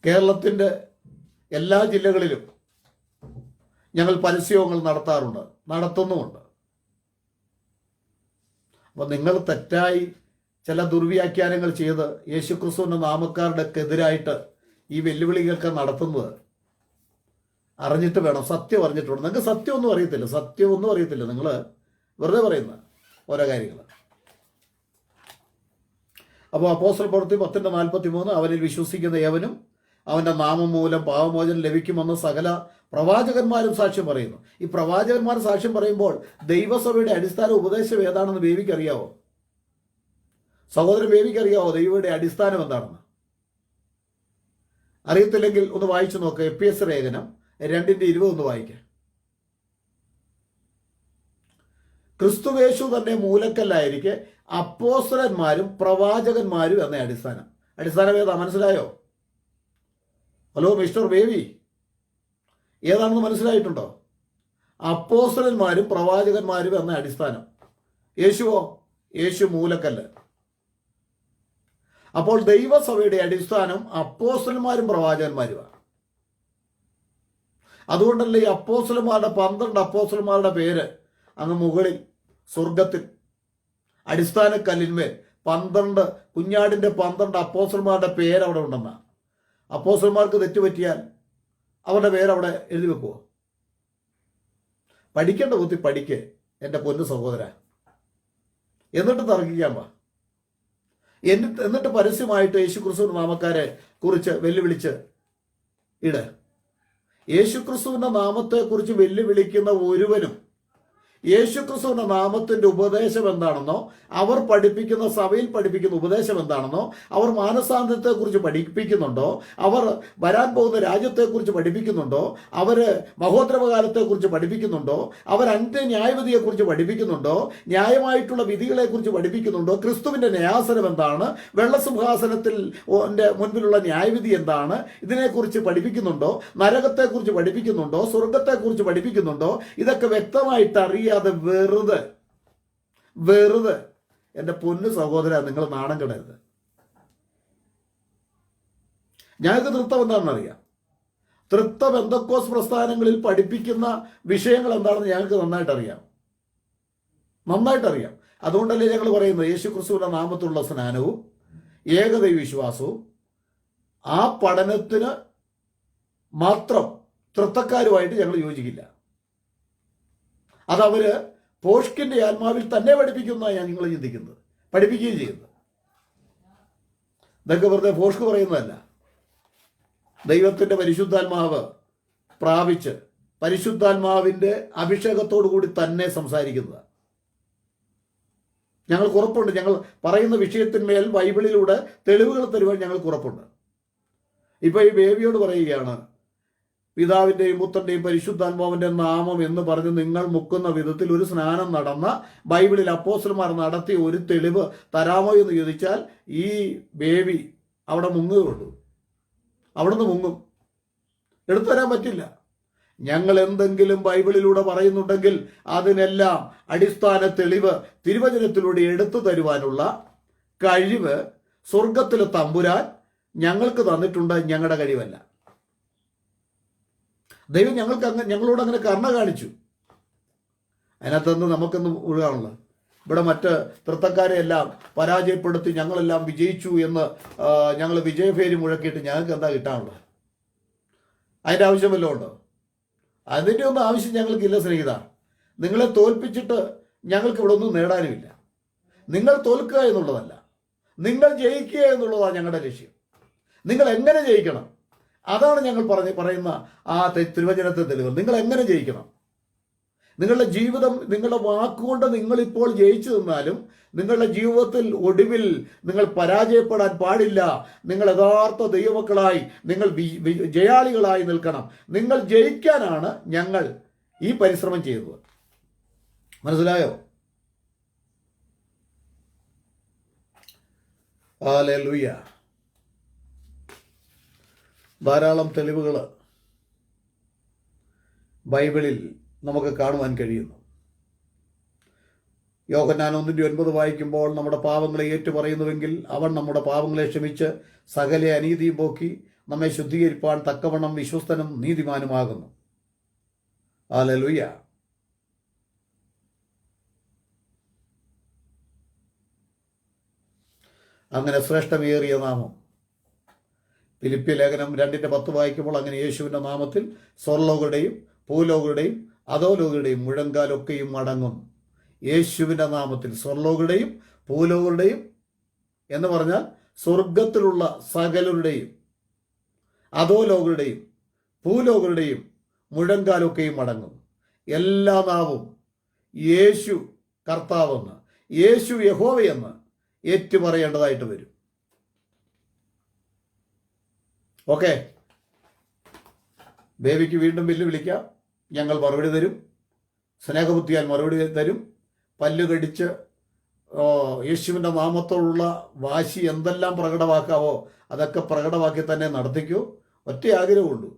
കേരളത്തിൻ്റെ എല്ലാ ജില്ലകളിലും ഞങ്ങൾ പരസ്യങ്ങൾ നടത്തുന്നുമുണ്ട്. അപ്പോൾ നിങ്ങൾ തെറ്റായി ചില ദുർവ്യാഖ്യാനങ്ങൾ ചെയ്ത് യേശുക്രിസ്തുവിൻ്റെ നാമക്കാരുടെക്കെതിരായിട്ട് ഈ വെല്ലുവിളികളൊക്കെ നടത്തുന്നത് അറിഞ്ഞിട്ട് വേണം. സത്യം അറിഞ്ഞിട്ടുണ്ട്. നിങ്ങൾക്ക് സത്യമൊന്നും അറിയത്തില്ല. നിങ്ങൾ വെറുതെ പറയുന്ന ഓരോ കാര്യങ്ങൾ. അപ്പോൾ അപ്പോസ്തല പ്രവൃത്തി 10:43 അവനിൽ വിശ്വസിക്കുന്ന ഏവനും അവൻ്റെ നാമം മൂലം പാപമോചനം ലഭിക്കുമെന്ന് സകല പ്രവാചകന്മാരും സാക്ഷ്യം പറയുന്നു. ഈ പ്രവാചകന്മാർ സാക്ഷ്യം പറയുമ്പോൾ ദൈവസഭയുടെ അടിസ്ഥാന ഉപദേശം ഏതാണെന്ന് ബേബിക്കറിയാവോ? സഹോദരൻ ബേബിക്കറിയാവോ ദൈവയുടെ അടിസ്ഥാനം എന്താണെന്ന്? അറിയത്തില്ലെങ്കിൽ ഒന്ന് വായിച്ചു നോക്കുക. എഫേസ്യ ലേഖനം 2:20 ഒന്ന് വായിക്കുക. ക്രിസ്തുവേശു തന്നെ മൂലക്കല്ലായിരിക്കെ അപ്പോസ്തലന്മാരും പ്രവാചകന്മാരും എന്ന അടിസ്ഥാനം ഏതാ? മനസ്സിലായോ? ഹലോ മിസ്റ്റർ ബേബി, ഏതാണെന്ന് മനസ്സിലായിട്ടുണ്ടോ? അപ്പോസ്തലന്മാരും പ്രവാചകന്മാരും എന്ന അടിസ്ഥാനം. യേശുവോ? യേശു മൂലക്കല്ല്. അപ്പോൾ ദൈവസഭയുടെ അടിസ്ഥാനം അപ്പോസ്തലന്മാരും പ്രവാചകന്മാരുമാണ്. അതുകൊണ്ടല്ലേ ഈ 12 അപ്പോസ്തലന്മാരുടെ പേര് അങ്ങ് മുകളിൽ സ്വർഗത്തിൽ അടിസ്ഥാന കല്ലിന്മേൽ 12 കുഞ്ഞാടിൻ്റെ 12 അപ്പോസ്തലന്മാരുടെ പേര് അവിടെ ഉണ്ടെന്നാണ്. അപ്പോസ്തലന്മാർക്ക് തെറ്റുപറ്റിയാൽ അവരുടെ പേരവിടെ എഴുതി വെക്കുമോ? പഠിക്കേണ്ട ബുദ്ധി പഠിക്ക് എൻ്റെ പൊന്നു സഹോദര. എന്നിട്ട് തർക്കിക്കാൻ വാ. എന്നിട്ട് പരസ്യമായിട്ട് യേശുക്രിസ്തുവിന്റെ നാമക്കാരെ കുറിച്ച് വെല്ലുവിളിച്ച് ഇട്. യേശുക്രിസ്തുവിന്റെ നാമത്തെക്കുറിച്ച് വെല്ലുവിളിക്കുന്ന ഒരുവനും യേശുക്രിസ്തുവിന്റെ നാമത്തിന്റെ ഉപദേശം എന്താണെന്നോ, അവർ പഠിപ്പിക്കുന്ന സഭയിൽ പഠിപ്പിക്കുന്ന ഉപദേശം എന്താണെന്നോ, അവർ മാനസാന്തരത്തെക്കുറിച്ച് പഠിപ്പിക്കുന്നുണ്ടോ, അവർ വരാൻ പോകുന്ന രാജ്യത്തെക്കുറിച്ച് പഠിപ്പിക്കുന്നുണ്ടോ, അവർ മഹോദ്രവകാലത്തെക്കുറിച്ച് പഠിപ്പിക്കുന്നുണ്ടോ, അവർ അന്ത്യന്യായവിധിയെക്കുറിച്ച് പഠിപ്പിക്കുന്നുണ്ടോ, ന്യായമായിട്ടുള്ള വിധികളെക്കുറിച്ച് പഠിപ്പിക്കുന്നുണ്ടോ, ക്രിസ്തുവിന്റെ ന്യായാസനം എന്താണ്, വെള്ളസിംഹാസനത്തിൽ മുൻപിലുള്ള ന്യായവിധി എന്താണ്, ഇതിനെക്കുറിച്ച് പഠിപ്പിക്കുന്നുണ്ടോ, നരകത്തെക്കുറിച്ച് പഠിപ്പിക്കുന്നുണ്ടോ, സ്വർഗത്തെക്കുറിച്ച് പഠിപ്പിക്കുന്നുണ്ടോ, ഇതൊക്കെ വ്യക്തമായിട്ട് അറിയാതെ വെറുതെ എൻ്റെ പൊന്നു സഹോദര, നിങ്ങൾ നാണം കെടരുത്. ഞങ്ങൾക്ക് തൃത്വം എന്താണെന്ന് അറിയാം. തൃത്വ പെന്തക്കോസ് പ്രസ്ഥാനങ്ങളിൽ പഠിപ്പിക്കുന്ന വിഷയങ്ങൾ എന്താണെന്ന് ഞങ്ങൾക്ക് നന്നായിട്ടറിയാം. അതുകൊണ്ടല്ലേ ഞങ്ങൾ പറയുന്നത് യേശുക്രിസ്തുവിന്റെ നാമത്തിലുള്ള സ്നാനവും ഏകദൈവ വിശ്വാസവും ആ പഠനത്തിന് മാത്രം തൃത്വക്കാരുമായിട്ട് ഞങ്ങൾ യോജിക്കില്ല. അതവര് പോഷ്കിന്റെ ആത്മാവിൽ തന്നെ പഠിപ്പിക്കുന്നതാണ് നിങ്ങൾ ചിന്തിക്കുന്നത്, പഠിപ്പിക്കുകയും ചെയ്യുന്നത്. ഇതൊക്കെ വെറുതെ പോഷ്ക്ക് പറയുന്നതല്ല. ദൈവത്തിന്റെ പരിശുദ്ധാത്മാവ് പ്രാപിച്ച് പരിശുദ്ധാത്മാവിന്റെ അഭിഷേകത്തോടു കൂടി തന്നെ സംസാരിക്കുന്നത്. ഞങ്ങൾക്ക് ഉറപ്പുണ്ട്. ഞങ്ങൾ പറയുന്ന വിഷയത്തിന്മേൽ ബൈബിളിലൂടെ തെളിവുകൾ തരുവാൻ ഞങ്ങൾക്ക് ഉറപ്പുണ്ട്. ഇപ്പൊ ഈ ബേബിയോട് പറയുകയാണ്, പിതാവിൻ്റെയും പുത്രൻ്റെയും പരിശുദ്ധാത്മാവിൻ്റെ നാമം എന്ന് പറഞ്ഞ് നിങ്ങൾ മുക്കുന്ന വിധത്തിൽ ഒരു സ്നാനം നടന്ന ബൈബിളിൽ അപ്പോസ്തലന്മാർ നടത്തിയ ഒരു തെളിവ് തരാമോ എന്ന് ചോദിച്ചാൽ ഈ ബേബി അവിടെ മുങ്ങുകയുള്ളൂ. അവിടുന്ന് മുങ്ങും. എടുത്തു തരാൻ പറ്റില്ല. ഞങ്ങൾ എന്തെങ്കിലും ബൈബിളിലൂടെ പറയുന്നുണ്ടെങ്കിൽ അതിനെല്ലാം അടിസ്ഥാന തെളിവ് തിരുവചനത്തിലൂടെ എടുത്തു തരുവാനുള്ള കഴിവ് സ്വർഗത്തിലെ തമ്പുരാൻ ഞങ്ങൾക്ക് തന്നിട്ടുണ്ട്. ഞങ്ങളുടെ കഴിവല്ല. ദൈവം ഞങ്ങളോട് അങ്ങനെ കരുണ കാണിച്ചു. അതിനകത്തുനിന്ന് നമുക്കൊന്നും ഒഴുകാണുള്ളത്. ഇവിടെ മറ്റ് തൃത്തക്കാരെ എല്ലാം പരാജയപ്പെടുത്തി ഞങ്ങളെല്ലാം വിജയിച്ചു എന്ന് ഞങ്ങൾ വിജയഭേരി മുഴക്കിയിട്ട് ഞങ്ങൾക്ക് എന്താ കിട്ടാനുള്ളത്? അതിൻ്റെ ആവശ്യം വല്ലതും ഉണ്ടോ? അതിൻ്റെ ഒന്നും ആവശ്യം ഞങ്ങൾക്കില്ല സ്നേഹിത. നിങ്ങളെ തോൽപ്പിച്ചിട്ട് ഞങ്ങൾക്ക് ഇവിടെ ഒന്നും നേടാനുമില്ല. നിങ്ങൾ തോൽക്കുക എന്നുള്ളതല്ല, നിങ്ങൾ ജയിക്കുക എന്നുള്ളതാണ് ഞങ്ങളുടെ ലക്ഷ്യം. നിങ്ങൾ എങ്ങനെ ജയിക്കണം, അതാണ് ഞങ്ങൾ പറയുന്ന ആ തിരുവചനത്തെ തെളിവ്. നിങ്ങൾ എങ്ങനെ ജയിക്കണം? നിങ്ങളുടെ ജീവിതം, നിങ്ങളുടെ വാക്കുകൊണ്ട് നിങ്ങളിപ്പോൾ ജയിച്ചു നിന്നാലും നിങ്ങളുടെ ജീവിതത്തിൽ ഒടുവിൽ നിങ്ങൾ പരാജയപ്പെടാൻ പാടില്ല. നിങ്ങൾ യഥാർത്ഥ ദൈവമക്കളായി, നിങ്ങൾ ജയാളികളായി നിൽക്കണം. നിങ്ങൾ ജയിക്കാനാണ് ഞങ്ങൾ ഈ പരിശ്രമം ചെയ്തത്. മനസ്സിലായോ? ഹല്ലേലൂയ. ധാരാളം തെളിവുകൾ ബൈബിളിൽ നമുക്ക് കാണുവാൻ കഴിയുന്നു. യോഹന്നാൻ 1:9 വായിക്കുമ്പോൾ നമ്മുടെ പാപങ്ങളെ ഏറ്റുപറയുന്നുവെങ്കിൽ അവൻ നമ്മുടെ പാപങ്ങളെ ക്ഷമിച്ച് സകല അനീതിയും പോക്കി നമ്മെ ശുദ്ധീകരിപ്പാൻ തക്കവണ്ണം വിശ്വസ്തനും നീതിമാനുമാകുന്നു. ഹല്ലേലൂയ. അങ്ങനെ ശ്രേഷ്ഠമേറിയ നാമം ഫിലിപ്പ്യ ലേഖനം 2:10 വായിക്കുമ്പോൾ അങ്ങനെ യേശുവിൻ്റെ നാമത്തിൽ സ്വർലോകരുടെയും ഭൂലോകരുടെയും അധോലോകരുടെയും മുഴങ്കാലൊക്കെയും മടങ്ങും. യേശുവിൻ്റെ നാമത്തിൽ സ്വർലോകരുടെയും ഭൂലോകരുടെയും എന്ന് പറഞ്ഞാൽ സ്വർഗത്തിലുള്ള സകലരുടെയും അധോലോകരുടെയും ഭൂലോകരുടെയും മുഴങ്കാലൊക്കെയും മടങ്ങും. എല്ലാ നാവും യേശു കർത്താവെന്ന്, യേശു യഹോവയെന്ന് ഏറ്റുപറയേണ്ടതായിട്ട് വരും. ഓക്കെ, ബേബിക്ക് വീണ്ടും വെല്ലുവിളിക്കാം. ഞങ്ങൾ മറുപടി തരും. സ്നേഹബുദ്ധിയാൽ മറുപടി തരും. പല്ല് കടിച്ച് യേശുവിൻ്റെ നാമത്തോടുള്ള വാശി എന്തെല്ലാം പ്രകടമാക്കാവോ അതൊക്കെ പ്രകടമാക്കി തന്നെ നടത്തിക്കൂ. ഒറ്റ ആഗ്രഹമുള്ളൂ,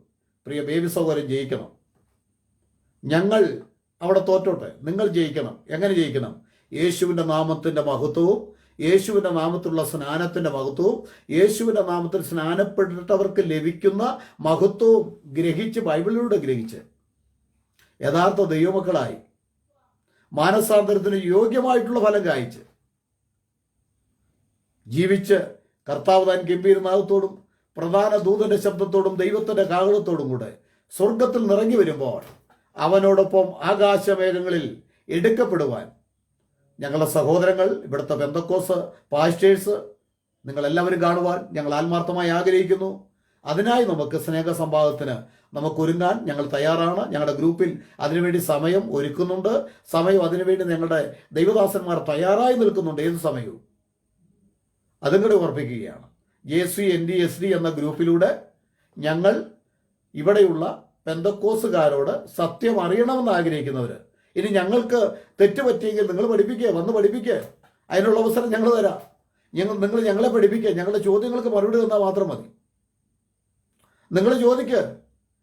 പ്രിയ ബേബി സഹോദരൻ ജയിക്കണം. ഞങ്ങൾ അവിടെ തോറ്റോട്ടെ, നിങ്ങൾ ജയിക്കണം. എങ്ങനെ ജയിക്കണം? യേശുവിൻ്റെ നാമത്തിൻ്റെ മഹത്വവും യേശുവിൻ്റെ നാമത്തിലുള്ള സ്നാനത്തിൻ്റെ മഹത്വവും യേശുവിൻ്റെ നാമത്തിൽ സ്നാനപ്പെട്ടിട്ടവർക്ക് ലഭിക്കുന്ന മഹത്വവും ഗ്രഹിച്ച്, ബൈബിളിലൂടെ ഗ്രഹിച്ച് യഥാർത്ഥ ദൈവമക്കളായി മാനസാന്തരത്തിന് യോഗ്യമായിട്ടുള്ള ഫലം കായ്ച്ച് ജീവിച്ച് കർത്താവ് താൻ ഗംഭീരനാഥത്തോടും പ്രധാന ദൂതന്റെ ശബ്ദത്തോടും ദൈവത്തിന്റെ കാഹളത്തോടും കൂടെ സ്വർഗത്തിൽ നിറങ്ങി വരുമ്പോൾ അവനോടൊപ്പം ആകാശമേഘങ്ങളിൽ എടുക്കപ്പെടുവാൻ ഞങ്ങളുടെ സഹോദരങ്ങൾ, ഇവിടുത്തെ പെന്തക്കോസ് പാസ്റ്റേഴ്സ്, നിങ്ങളെല്ലാവരും കാണുവാൻ ഞങ്ങൾ ആത്മാർത്ഥമായി ആഗ്രഹിക്കുന്നു. അതിനായി നമുക്ക് സ്നേഹസംവാദത്തിന് നമുക്കൊരുങ്ങാൻ ഞങ്ങൾ തയ്യാറാണ്. ഞങ്ങളുടെ ഗ്രൂപ്പിൽ അതിനുവേണ്ടി സമയം ഒരുക്കുന്നുണ്ട്. സമയം അതിനുവേണ്ടി ഞങ്ങളുടെ ദൈവദാസന്മാർ തയ്യാറായി നിൽക്കുന്നുണ്ട്. ഏത് സമയവും അതും കൂടി ഓർപ്പിക്കുകയാണ്. JCNDSD എന്ന ഗ്രൂപ്പിലൂടെ ഞങ്ങൾ ഇവിടെയുള്ള പെന്തക്കോസുകാരോട് സത്യം അറിയണമെന്ന് ആഗ്രഹിക്കുന്നവർ, ഇനി ഞങ്ങൾക്ക് തെറ്റ് പറ്റിയെങ്കിൽ നിങ്ങൾ പഠിപ്പിക്കുക, വന്ന് പഠിപ്പിക്കുക. അതിനുള്ള അവസരം ഞങ്ങൾ തരാം. നിങ്ങൾ ഞങ്ങളെ പഠിപ്പിക്കുക. ഞങ്ങളുടെ ചോദ്യങ്ങൾക്ക് മറുപടി തന്നാൽ മാത്രം മതി. നിങ്ങൾ ചോദിക്കുക,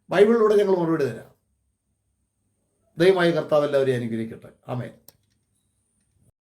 ബൈബിളിലൂടെ ഞങ്ങൾ മറുപടി തരാം. ദൈവമായ കർത്താവ് എല്ലാവരെയും അനുഗ്രഹിക്കട്ടെ. ആമേൻ.